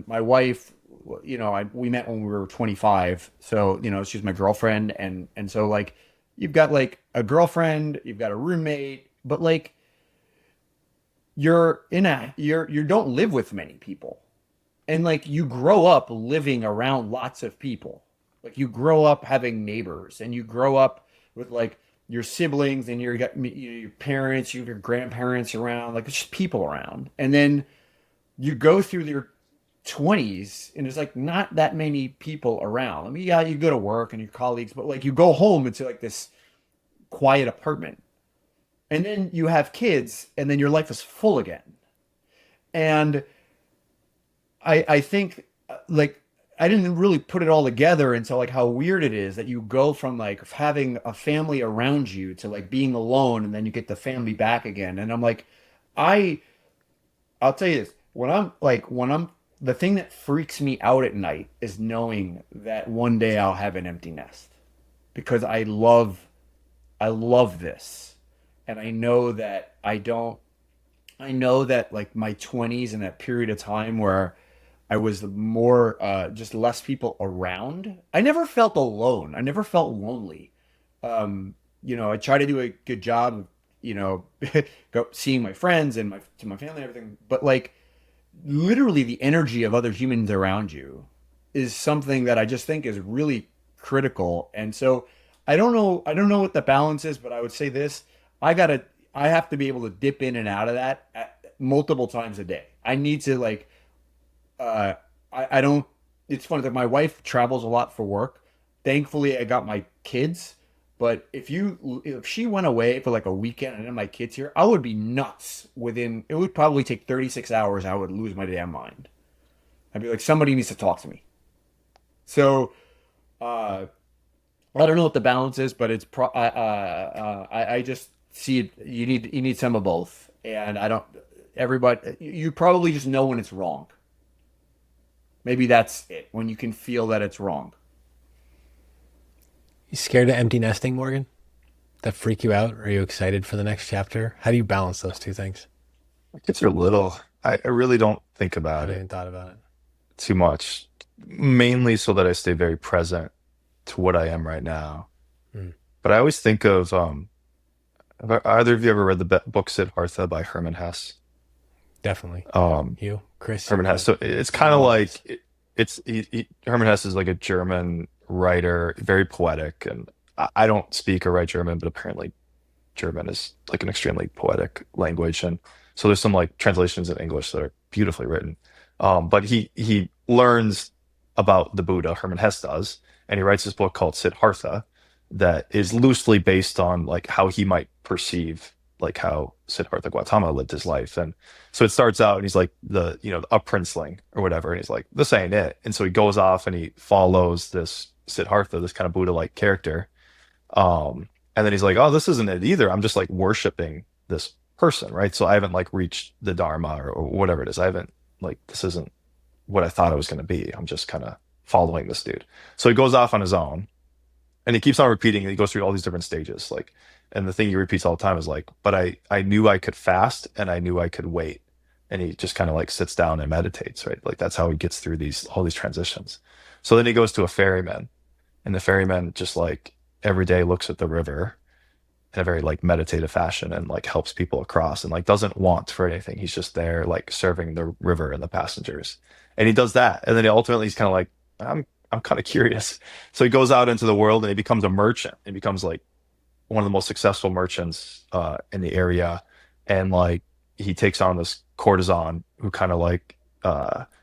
Speaker 1: my wife, we met when we were 25. So, she's my girlfriend. And so like, you've got like a girlfriend, you've got a roommate, but like you don't live with many people. And like you grow up living around lots of people. Like you grow up having neighbors and you grow up with like your siblings and your parents, you have your grandparents around, like it's just people around. And then you go through your 20s and there's like not that many people around. I mean, yeah, you go to work and your colleagues, but like you go home into like this quiet apartment. And then you have kids and then your life is full again. And I think like I didn't really put it all together until like how weird it is that you go from like having a family around you to like being alone and then you get the family back again. And I'm like, I I'll tell you this, when I'm the thing that freaks me out at night is knowing that one day I'll have an empty nest because I love this. And I know that like my 20s and that period of time where I was more just less people around. I never felt alone. I never felt lonely. I try to do a good job, you know, go seeing my friends and my family and everything. But like literally the energy of other humans around you is something that I just think is really critical. And so I don't know what the balance is, but I would say this, I gotta, I have to be able to dip in and out of that multiple times a day. I need to like, uh, I don't, it's funny that my wife travels a lot for work. Thankfully, I got my kids. But if she went away for like a weekend and then my kids here, I would be nuts. It would probably take 36 hours. I would lose my damn mind. I'd be like, somebody needs to talk to me. So, uh, I don't know what the balance is, but I just see it. You need some of both, and I don't. Everybody, you probably just know when it's wrong. Maybe that's it. When you can feel that it's wrong.
Speaker 3: You scared of empty nesting, Morgan? That freak you out? Are you excited for the next chapter? How do you balance those two things?
Speaker 2: My kids are little. I really don't think
Speaker 3: I
Speaker 2: about
Speaker 3: haven't
Speaker 2: it
Speaker 3: even thought about it.
Speaker 2: too much, mainly so that I stay very present to what I am right now.
Speaker 3: Mm,
Speaker 2: But I always think of have either of you ever read the book Siddhartha by Herman Hesse?
Speaker 3: definitely.
Speaker 2: Um,
Speaker 3: You, Kris,
Speaker 2: Herman Hesse. So it's kind of
Speaker 1: No.
Speaker 2: like Herman Hesse is like a German writer, very poetic, and I don't speak or write German, but apparently German is like an extremely poetic language, and so there's some like translations in English that are beautifully written. But he learns about the Buddha, Hermann Hesse does, and he writes this book called Siddhartha that is loosely based on like how he might perceive like how Siddhartha Gautama lived his life. And so it starts out and he's like a princeling or whatever, and he's like, this ain't it. And so he goes off and he follows this Siddhartha, this kind of Buddha-like character. And then he's like, oh, this isn't it either. I'm just like worshiping this person, right? So I haven't like reached the Dharma or whatever it is. I haven't like this isn't what I thought it was going to be. I'm just kind of following this dude. So he goes off on his own and he keeps on repeating. And he goes through all these different stages. Like, and the thing he repeats all the time is like, but I knew I could fast and I knew I could wait. And he just kind of like sits down and meditates, right? Like that's how he gets through all these transitions. So then he goes to a ferryman, and the ferryman just like every day looks at the river in a very like meditative fashion and like helps people across and like doesn't want for anything. He's just there like serving the river and the passengers. And he does that. And then ultimately he's kind of like, I'm kind of curious. So he goes out into the world and he becomes a merchant. He becomes like one of the most successful merchants in the area. And like he takes on this courtesan who kind of like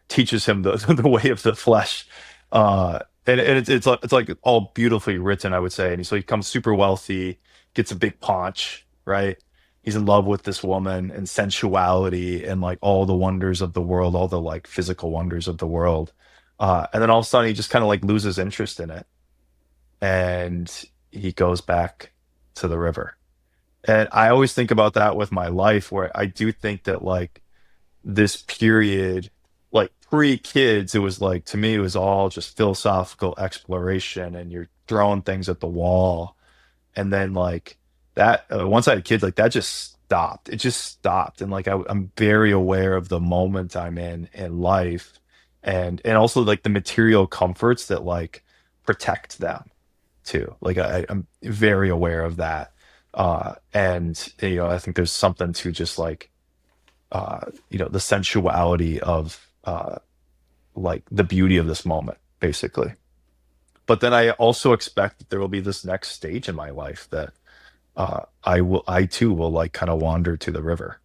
Speaker 2: teaches him the way of the flesh. And it's like all beautifully written, I would say. And so he becomes super wealthy, gets a big paunch, right? He's in love with this woman and sensuality and like all the wonders of the world, all the like physical wonders of the world. And then all of a sudden he just kind of like loses interest in it. And he goes back to the river. And I always think about that with my life, where I do think that like this period, like pre-kids, it was like to me it was all just philosophical exploration and you're throwing things at the wall. And then like that once I had kids, like that just stopped. It just stopped. And like I'm very aware of the moment I'm in life, and also like the material comforts that like protect them too. Like I'm very aware of that. And I think there's something to just like the sensuality of like the beauty of this moment, basically. But then I also expect that there will be this next stage in my life that I too will like kind of wander to the river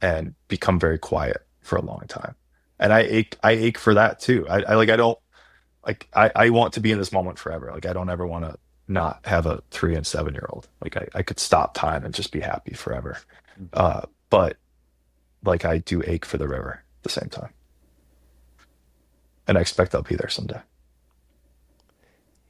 Speaker 2: and become very quiet for a long time. And I ache for that too. I don't like, I want to be in this moment forever. Like, I don't ever want to not have a 3 and 7 year old. Like I could stop time and just be happy forever. But like, I do ache for the river at the same time. And I expect I'll be there someday.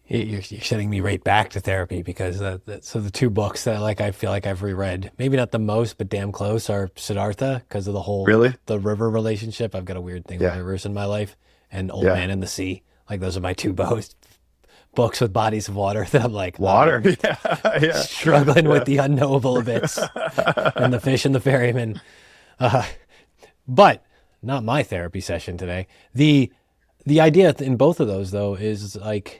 Speaker 3: You're sending me right back to therapy because so the two books that like I feel like I've reread, maybe not the most, but damn close, are Siddhartha because of
Speaker 2: Really?
Speaker 3: the river relationship. I've got a weird thing with
Speaker 2: Yeah.
Speaker 3: rivers in my life, and Old
Speaker 2: Yeah.
Speaker 3: Man in the Sea. Like those are my two books with bodies of water that I'm like
Speaker 2: Water. Yeah. Yeah.
Speaker 3: struggling with
Speaker 2: Yeah.
Speaker 3: the unknowable abyss and the fish and the ferryman. Uh, but not my therapy session today. The idea in both of those though is like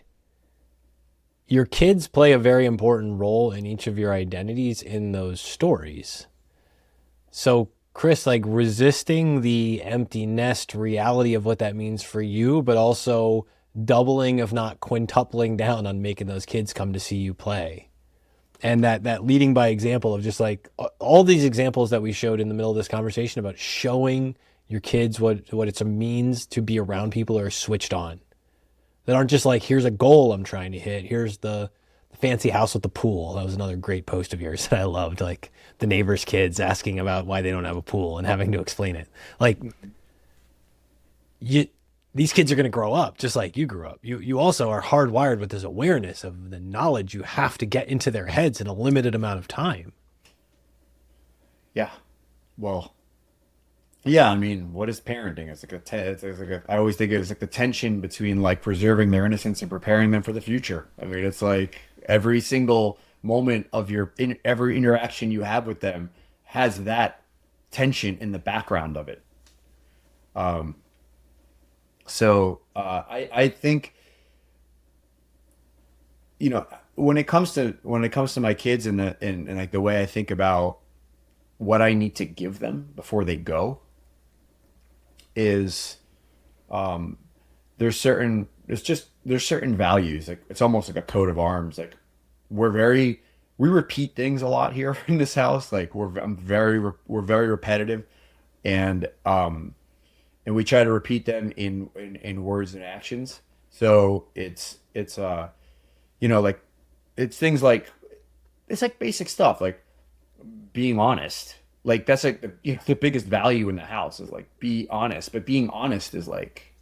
Speaker 3: your kids play a very important role in each of your identities in those stories. So, Kris, like resisting the empty nest reality of what that means for you, but also doubling, if not quintupling down on making those kids come to see you play. And that leading by example of just like all these examples that we showed in the middle of this conversation about showing your kids what it means to be around people who are switched on, that aren't just like, here's a goal I'm trying to hit. Here's the fancy house with the pool. That was another great post of yours that I loved. Like the neighbors' kids asking about why they don't have a pool and having to explain it. Like these kids are going to grow up just like you grew up. You also are hardwired with this awareness of the knowledge you have to get into their heads in a limited amount of time.
Speaker 1: Yeah. Well, yeah, I mean, what is parenting? I always think it's like the tension between like preserving their innocence and preparing them for the future. I mean, it's like every single moment of every interaction you have with them has that tension in the background of it. I think, when it comes to my kids and and like the way I think about what I need to give them before they go is there's certain values, like it's almost like a coat of arms. Like we're we repeat things a lot here in this house. Like we're very repetitive, and and we try to repeat them in words and actions. So it's you know, like it's things like it's like basic stuff like being honest. Like that's like the biggest value in the house is like be honest. But being honest is like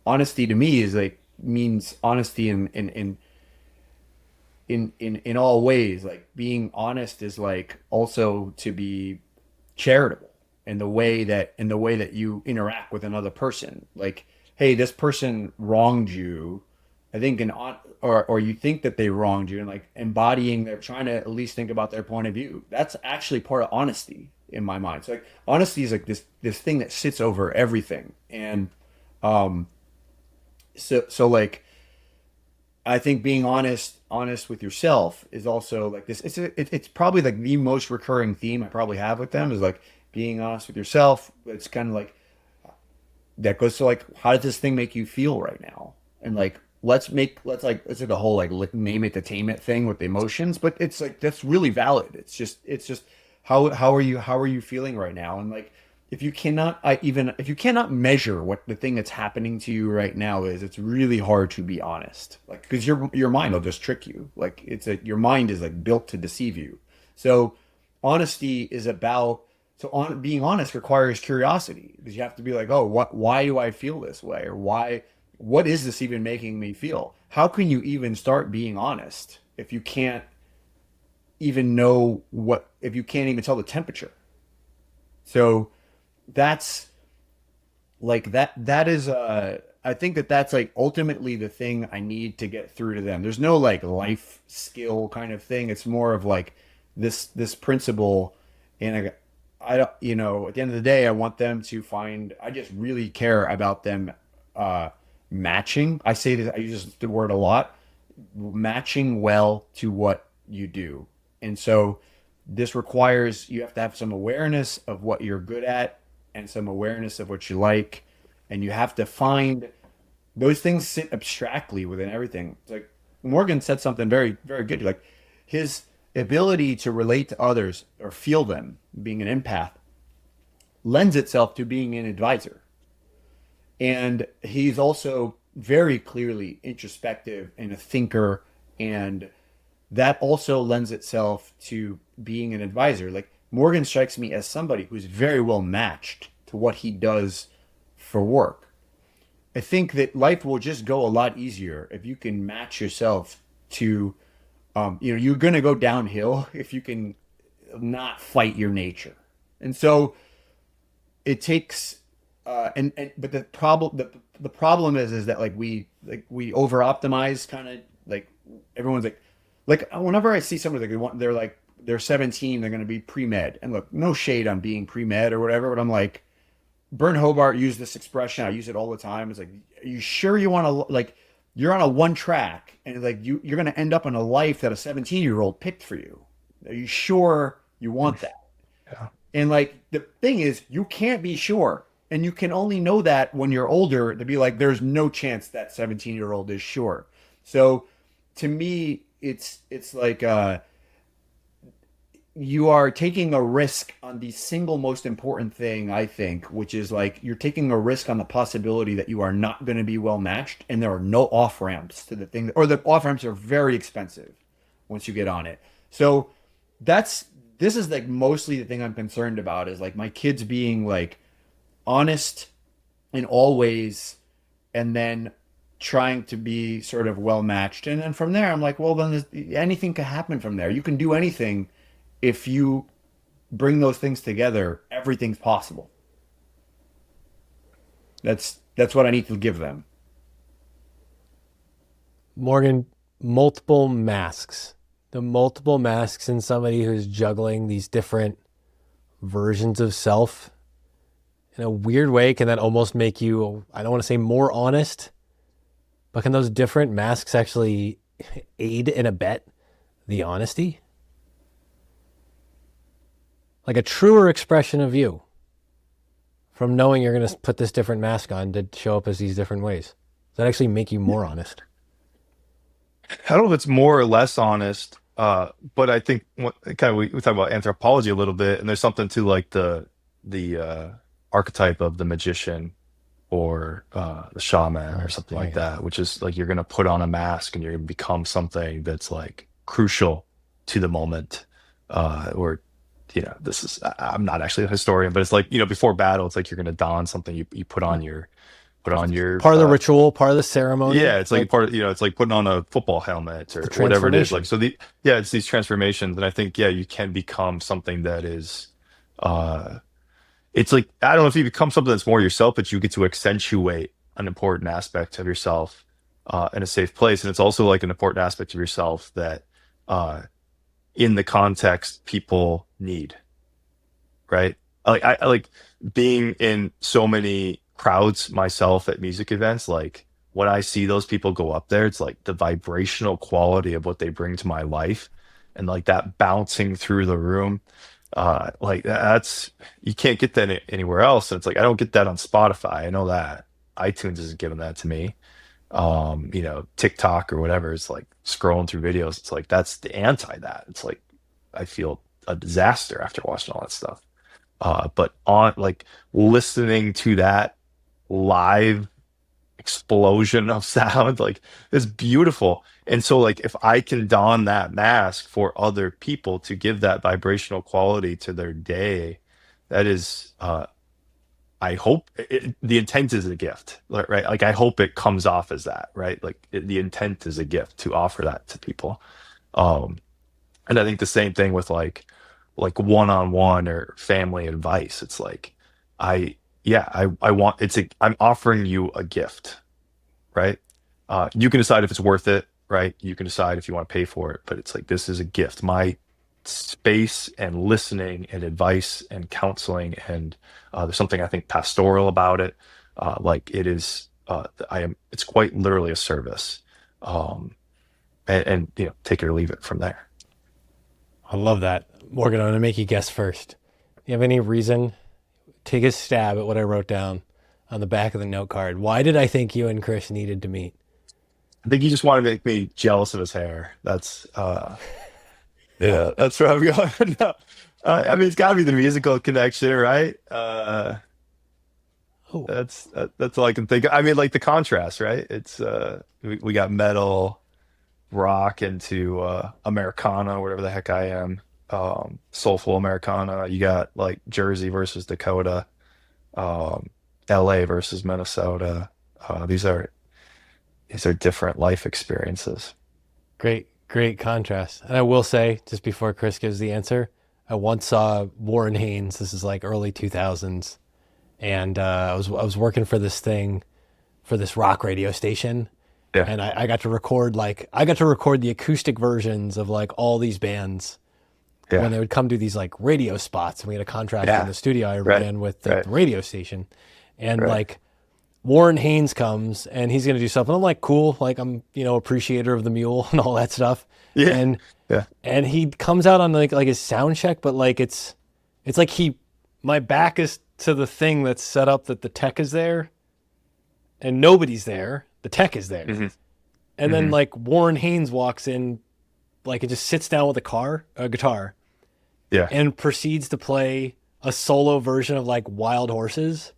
Speaker 1: honesty to me is like means honesty in all ways. Like being honest is like also to be charitable in the way that you interact with another person. Like, hey, this person wronged you. I think or you think that they wronged you, and like embodying, they're trying to at least think about their point of view. That's actually part of honesty in my mind. So like honesty is like this thing that sits over everything. And um so like I think being honest with yourself is also like this. It's probably like the most recurring theme I probably have with them is like being honest with yourself. It's kind of like that goes to like how does this thing make you feel right now? And like let's like the whole like name it to tame it thing with the emotions, but it's like that's really valid. It's just how are you feeling right now? And like if you cannot measure what the thing that's happening to you right now is, it's really hard to be honest. Like because your mind will just trick you. Like your mind is like built to deceive you. So honesty is about being honest requires curiosity because you have to be like, oh, why do I feel this way? Or what is this even making me feel? How can you even start being honest if you can't even know if you can't even tell the temperature? So that's like that is I think that that's like ultimately the thing I need to get through to them. There's no like life skill kind of thing. It's more of like this principle. And I don't, you know, at the end of the day, I want them to find, I just really care about them uh matching. I say this, I use the word a lot, matching well to what you do. And so this requires you have to have some awareness of what you're good at and some awareness of what you like. And you have to find those things sit abstractly within everything. It's like Morgan said something very, very good. Like his ability to relate to others or feel them, being an empath, lends itself to being an advisor. And he's also very clearly introspective and a thinker. And that also lends itself to being an advisor. Like Morgan strikes me as somebody who's very well matched to what he does for work. I think that life will just go a lot easier if you can match yourself to, you know, you're going to go downhill if you can not fight your nature. And so it takes, but the problem is that like we over optimize kind of like everyone's like whenever I see somebody they're 17, they're going to be pre-med. And look, no shade on being pre-med or whatever, but I'm like, Bern Hobart used this expression. I use it all the time. It's like, are you sure you want to like you're on a one track and like you're going to end up in a life that a 17-year-old picked for you? Are you sure you want that?
Speaker 2: Yeah.
Speaker 1: And like the thing is, you can't be sure. And you can only know that when you're older to be like, there's no chance that 17-year-old is sure. So to me, it's like you are taking a risk on the single most important thing, I think, which is like you're taking a risk on the possibility that you are not going to be well matched and there are no off ramps to the thing, or the off ramps are very expensive once you get on it. So that's this is like mostly the thing I'm concerned about is like my kids being like honest in all ways and then trying to be sort of well matched. And then from there, I'm like, well, then anything can happen from there. You can do anything if you bring those things together, everything's possible. That's what I need to give them.
Speaker 3: Morgan, multiple masks. The multiple masks in somebody who's juggling these different versions of self in a weird way, can that almost make you, I don't want to say more honest, but can those different masks actually aid and abet the honesty? Like a truer expression of you from knowing you're going to put this different mask on to show up as these different ways. Does that actually make you more honest?
Speaker 2: I don't know if it's more or less honest. But I think we talk about anthropology a little bit, and there's something to like the archetype of the magician or the shaman or something like that, which is like you're going to put on a mask and you're going to become something that's like crucial to the moment. Or, this is, I'm not actually a historian, but it's like, before battle, it's like you're going to don something, you put on your,
Speaker 3: Part of the ritual, part of the ceremony.
Speaker 2: yeah, it's like part of, it's like putting on a football helmet or whatever it is. Like, so it's these transformations. And I think, you can become something that is, it's like, I don't know if you become something that's more yourself, but you get to accentuate an important aspect of yourself in a safe place. And it's also like an important aspect of yourself that in the context people need, right? I like being in so many crowds myself at music events. Like when I see those people go up there, it's like the vibrational quality of what they bring to my life and like that bouncing through the room. Like that's, you can't get that anywhere else. And it's like, I don't get that on Spotify. I know that iTunes isn't giving that to me. TikTok or whatever. It's like scrolling through videos. It's like, that's the anti that. It's like, I feel a disaster after watching all that stuff. But on like listening to that live explosion of sound, like it's beautiful. And so like if I can don that mask for other people to give that vibrational quality to their day, that is I hope the intent is a gift, right? Like I hope it comes off as that, right? Like the intent is a gift to offer that to people. um and I think the same thing with like one-on-one or family advice. It's like I want, I'm offering you a gift, right? You can decide if it's worth it, right? You can decide if you want to pay for it, but it's like this is a gift. My space and listening and advice and counseling, and there's something I think pastoral about it. Like it is, it's quite literally a service, and take it or leave it from there.
Speaker 3: I love that. Morgan, I'm going to make you guess first. Do you have any reason? Take a stab at what I wrote down on the back of the note card. Why did I think you and Kris needed to meet?
Speaker 2: I think he just wanted to make me jealous of his hair. That's yeah, that's where I'm going. No. I mean, it's got to be the musical connection, right?
Speaker 3: Oh,
Speaker 2: That's all I can think of. I mean, like the contrast, right? It's we got metal, rock into Americana, whatever the heck I am. Soulful Americana. You got like Jersey versus Dakota, um, LA versus Minnesota. These are different life experiences.
Speaker 3: great contrast. And I will say, just before Kris gives the answer, I once saw Warren Haynes. This is like early 2000s. And I was working for this thing, for this rock radio station.
Speaker 2: Yeah,
Speaker 3: And I got to record the acoustic versions of like all these bands
Speaker 2: yeah,
Speaker 3: when they would come do these like radio spots. And we had a contract in
Speaker 2: yeah.
Speaker 3: the studio I
Speaker 2: Right,
Speaker 3: ran with the
Speaker 2: right,
Speaker 3: radio station. And
Speaker 2: right.
Speaker 3: like Warren Haynes comes and he's going to do something. I'm like, cool. Like I'm, appreciator of the mule and all that stuff.
Speaker 2: Yeah,
Speaker 3: And,
Speaker 2: yeah,
Speaker 3: and he comes out on like his sound check, but like, it's like my back is to the thing that's set up that the tech is there and nobody's there. The tech is there.
Speaker 2: hmm
Speaker 3: And then
Speaker 2: hmm
Speaker 3: like Warren Haynes walks in, like it just sits down with a guitar
Speaker 2: yeah,
Speaker 3: and proceeds to play a solo version of like Wild Horses.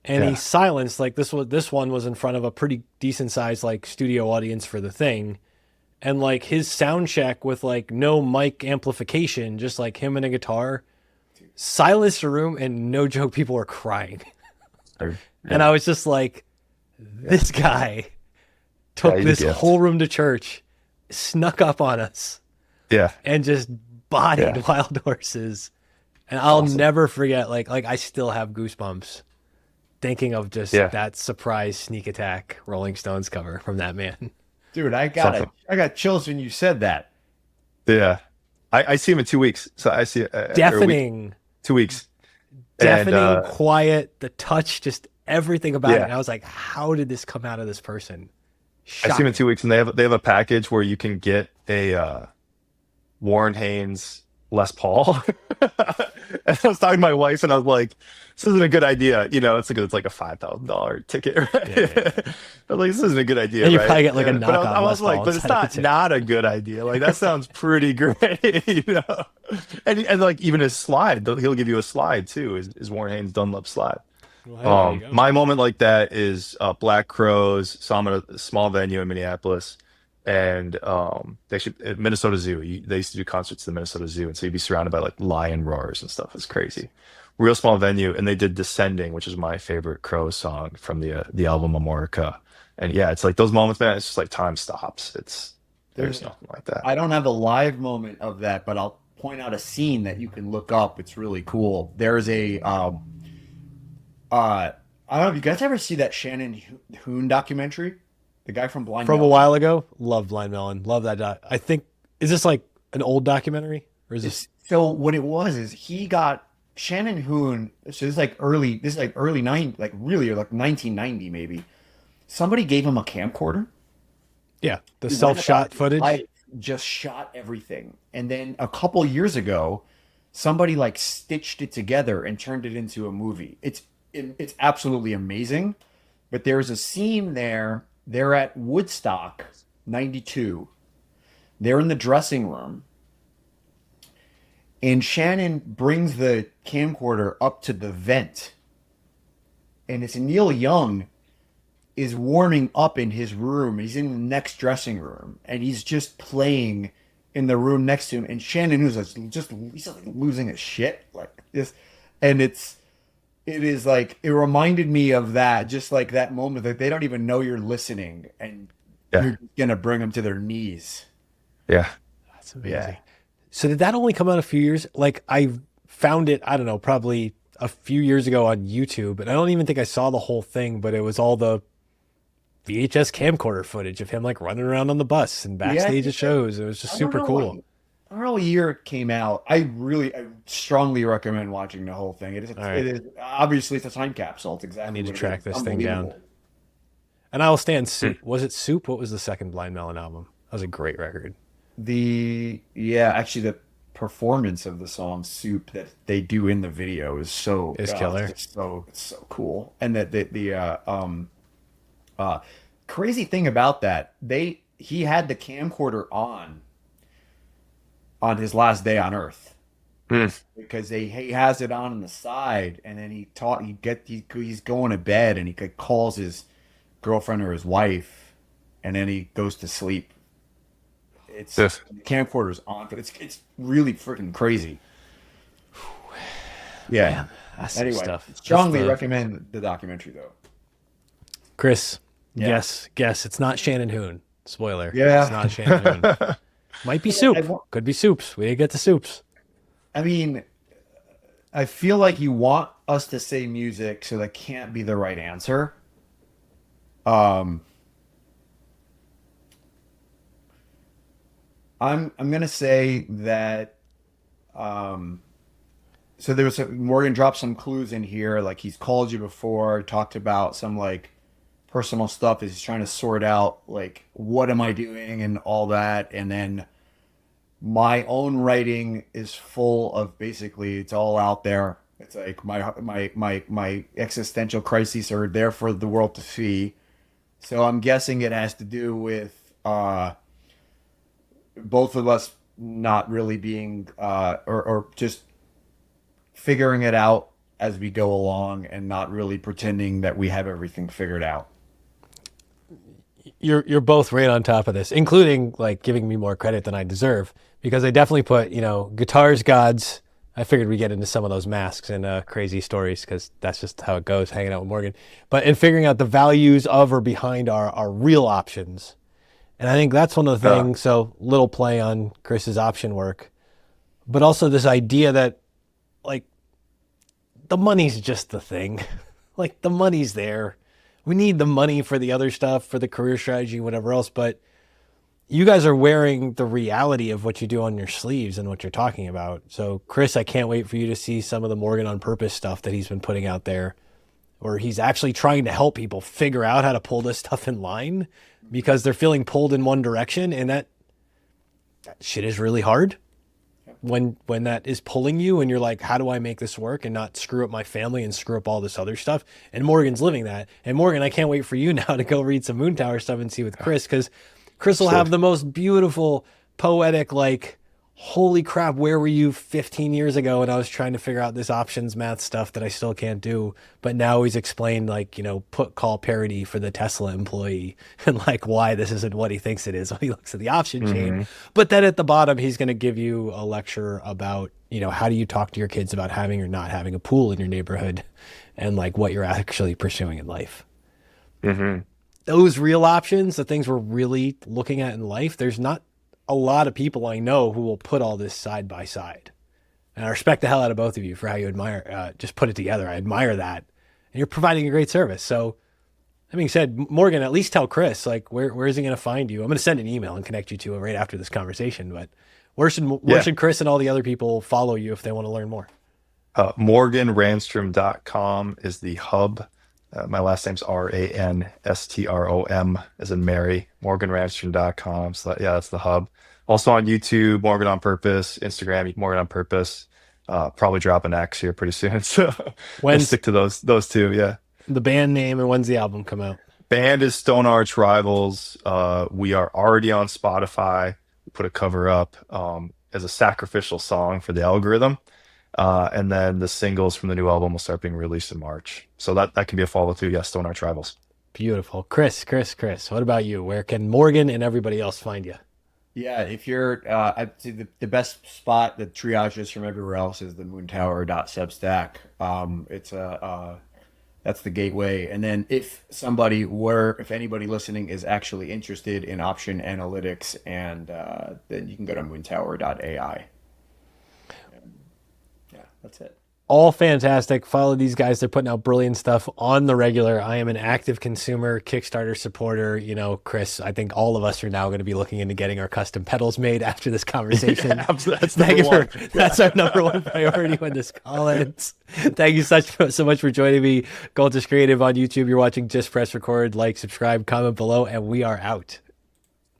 Speaker 3: And he
Speaker 2: yeah,
Speaker 3: silenced like this one was in front of a pretty decent sized like studio audience for the thing. And like his sound check with like no mic amplification, just like him and a guitar, silenced the room and no joke, people were crying. And
Speaker 2: yeah,
Speaker 3: I was just like,
Speaker 2: yeah.
Speaker 3: this guy
Speaker 2: Yeah,
Speaker 3: took
Speaker 2: he's a
Speaker 3: this
Speaker 2: gift.
Speaker 3: whole room to church, snuck up on us,
Speaker 2: Yeah,
Speaker 3: and just
Speaker 2: yeah.
Speaker 3: bodied Wild Horses. And
Speaker 2: It's
Speaker 3: I'll
Speaker 2: awesome.
Speaker 3: never forget, like I still have goosebumps thinking of just
Speaker 2: Yeah,
Speaker 3: that surprise sneak attack Rolling Stones cover from that man.
Speaker 1: Dude,
Speaker 2: it's awesome.
Speaker 1: I got chills when you said that.
Speaker 2: Yeah, I see him in 2 weeks. So I see or a week,
Speaker 3: Deafening,
Speaker 2: 2 weeks, and
Speaker 3: deafening, quiet, the touch, just everything about it.
Speaker 2: yeah,
Speaker 3: And I was like, how did this come out of this person?
Speaker 2: I see him in
Speaker 3: Shocking.
Speaker 2: 2 weeks, and they have a package where you can get a Warren Haynes Les Paul, And I was talking to my wife, and I was like, "This isn't a good idea." You know, it's like a $5,000 ticket, right? I'm like, "This isn't a good idea,
Speaker 3: And you
Speaker 2: right?"
Speaker 3: probably get like a
Speaker 2: But
Speaker 3: knockoff
Speaker 2: I
Speaker 3: Les
Speaker 2: was like,
Speaker 3: Paul
Speaker 2: "But it's
Speaker 3: inside of the
Speaker 2: not
Speaker 3: ticket.
Speaker 2: not a good idea. Like that sounds pretty great, you know." And like even his slide, he'll give you a slide too. Is Warren Haynes Dunlop slide.
Speaker 3: Well, hey, there you go.
Speaker 2: My moment like that is Black Crows. Saw him at a small venue in Minneapolis, and they should at Minnesota Zoo. They used to do concerts at the Minnesota Zoo, and so you'd be surrounded by like lion roars and stuff. It's crazy. Real small venue, and they did "Descending," which is my favorite Crows song from the album Amorica. And yeah, it's like those moments, man. It's just like time stops. There's
Speaker 1: There's,
Speaker 2: nothing like that.
Speaker 1: I don't have a live moment of that, but I'll point out a scene that you can look up. It's really cool. There's a I don't know if you guys ever see that Shannon Hoon documentary, the guy from Blind
Speaker 3: From a
Speaker 1: Melon.
Speaker 3: while ago, love Blind Melon. Love that. I think, is this like an old documentary? Or is this?
Speaker 1: So what it was is he got Shannon Hoon. So this is like early nine, like really or like 1990 maybe. Somebody gave him a camcorder.
Speaker 3: Yeah, the
Speaker 1: He went
Speaker 3: self-shot
Speaker 1: about his
Speaker 3: footage.
Speaker 1: life, just shot everything, and then a couple years ago, somebody like stitched it together and turned it into a movie. It's absolutely amazing. But there's a scene there. They're at Woodstock '92. They're in the dressing room, and Shannon brings the camcorder up to the vent, and it's Neil Young is warming up in his room. He's in the next dressing room, and he's just playing in the room next to him. And Shannon is just he's like losing his shit like this, and it is like it reminded me of that, just like that moment that they don't even know you're listening, and
Speaker 2: Yeah,
Speaker 1: you're gonna bring them to their knees.
Speaker 2: yeah,
Speaker 3: That's amazing.
Speaker 2: yeah.
Speaker 3: So did that only come out a few years? Like I found it, I don't know, probably a few years ago on YouTube, and I don't even think I saw the whole thing, but it was all the VHS camcorder footage of him like running around on the bus and
Speaker 1: Yeah,
Speaker 3: backstage at shows. It was just
Speaker 1: I don't
Speaker 3: super
Speaker 1: know
Speaker 3: cool.
Speaker 1: I don't know what year it came out. I strongly recommend watching the whole thing.
Speaker 3: All right.
Speaker 1: It is obviously it's a time capsule. It's
Speaker 3: I
Speaker 1: exactly
Speaker 3: need to
Speaker 1: what it
Speaker 3: track
Speaker 1: is.
Speaker 3: this thing down.
Speaker 1: Unbelievable.
Speaker 3: And I will stand Soup. Was it Soup? What was the second Blind Melon album? That was a great record.
Speaker 1: Actually the performance of the song Soup that they do in the video is so
Speaker 3: Is killer.
Speaker 1: it's so cool. And that uh crazy thing about that, he had the camcorder on his last day on Earth
Speaker 2: Mm.
Speaker 1: because he has it on the side, and then he's going to bed, and he calls his girlfriend or his wife, and then he goes to sleep. It's
Speaker 2: Yes.
Speaker 1: the camcorder's on, but it's really freaking crazy. Yeah.
Speaker 3: That's some
Speaker 1: Anyway,
Speaker 3: stuff. That's
Speaker 1: strongly
Speaker 3: the-
Speaker 1: recommend the documentary though.
Speaker 3: Chris,
Speaker 1: Yeah.
Speaker 3: guess. It's not Shannon Hoon. Spoiler.
Speaker 1: Yeah.
Speaker 3: It's not Shannon Hoon. Might be Soup. Could be Soups. We didn't get to Soups.
Speaker 1: I mean, I feel like you want us to say music, so that can't be the right answer. Um, I'm gonna say that. So Morgan dropped some clues in here, like he's called you before, talked about some like personal stuff. Is he's trying to sort out like what am I doing and all that, and then my own writing is full of basically it's all out there. It's like my existential crises are there for the world to see. So I'm guessing it has to do with both of us not really being or just figuring it out as we go along and not really pretending that we have everything figured out.
Speaker 3: You're both right on top of this, including like giving me more credit than I deserve, because I definitely put, guitars gods. I figured we get into some of those masks and crazy stories because that's just how it goes hanging out with Morgan. But in figuring out the values of or behind our real options. And I think that's one of the things. So little play on Kris's option work, but also this idea that like the money's just the thing. Like the money's there. We need the money for the other stuff, for the career strategy, whatever else. But you guys are wearing the reality of what you do on your sleeves and what you're talking about. So Kris, I can't wait for you to see some of the Morgan on Purpose stuff that he's been putting out there, where he's actually trying to help people figure out how to pull this stuff in line because they're feeling pulled in one direction. And that shit is really hard. when that is pulling you and you're like, how do I make this work and not screw up my family and screw up all this other stuff? And Morgan's living that. And Morgan, I can't wait for you now to go read some Moontower stuff and see with Kris, because Kris will have the most beautiful, poetic, like, holy crap, where were you 15 years ago? And I was trying to figure out this options math stuff that I still can't do. But now he's explained, like, you know, put call parity for the Tesla employee and like why this isn't what he thinks it is when he looks at the option chain. But then at the bottom, he's going to give you a lecture about, you know, how do you talk to your kids about having or not having a pool in your neighborhood and like what you're actually pursuing in life. Those real options, the things we're really looking at in life, there's not a lot of people I know who will put all this side by side. And I respect the hell out of both of you for how you admire, just put it together. I admire that. And you're providing a great service. So that being said, Morgan, at least tell Kris, like, where is he going to find you? I'm going to send an email and connect you to it right after this conversation. But where should Kris and all the other people follow you if they want to learn more?
Speaker 2: Morganranstrom.com is the hub. My last name's Ranstrom, as in Mary. Morganranstrom.com. So that's the hub. Also on YouTube, Morgan on Purpose. Instagram, Morgan on Purpose. Probably drop an X here pretty soon. So I'll stick to those two. Yeah.
Speaker 3: The band name and when's the album come out?
Speaker 2: Band is Stone Arch Rivals. We are already on Spotify. We put a cover up as a sacrificial song for the algorithm. And then the singles from the new album will start being released in March. So that can be a follow too. Yes, Stone Arch Rivals.
Speaker 3: Beautiful. Kris, what about you? Where can Morgan and everybody else find you?
Speaker 1: Yeah, if you're, I'd say the best spot that triages from everywhere else is the Moontower.substack. That's the gateway. And then if anybody listening is actually interested in option analytics, and then you can go to Moontower.ai. Yeah, that's it.
Speaker 3: All fantastic. Follow these guys. They're putting out brilliant stuff on the regular. I am an active consumer, Kickstarter supporter. You know, Kris, I think all of us are now going to be looking into getting our custom pedals made after this conversation.
Speaker 2: Yeah, that's
Speaker 3: our number one priority when this call ends. Thank you so much for joining me. Cultish Creative on YouTube. You're watching Just Press Record. Like, subscribe, comment below, and we are out.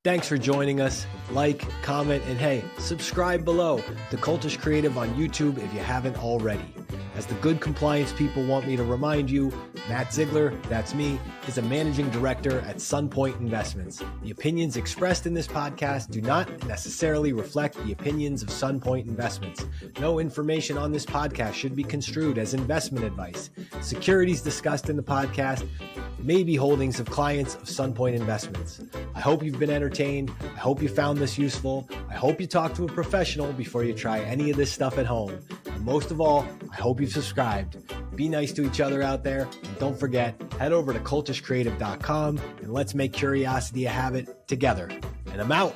Speaker 3: Thanks for joining us. Like, comment, and hey, subscribe below to Cultish Creative on YouTube if you haven't already. As the good compliance people want me to remind you, Matt Zeigler, that's me, is a managing director at Sunpoint Investments. The opinions expressed in this podcast do not necessarily reflect the opinions of Sunpoint Investments. No information on this podcast should be construed as investment advice. Securities discussed in the podcast may be holdings of clients of Sunpoint Investments. I hope you've been entertained. I hope you found this useful. I hope you talk to a professional before you try any of this stuff at home. And most of all, I hope you've subscribed. Be nice to each other out there. And don't forget, head over to cultishcreative.com and let's make curiosity a habit together. And I'm out.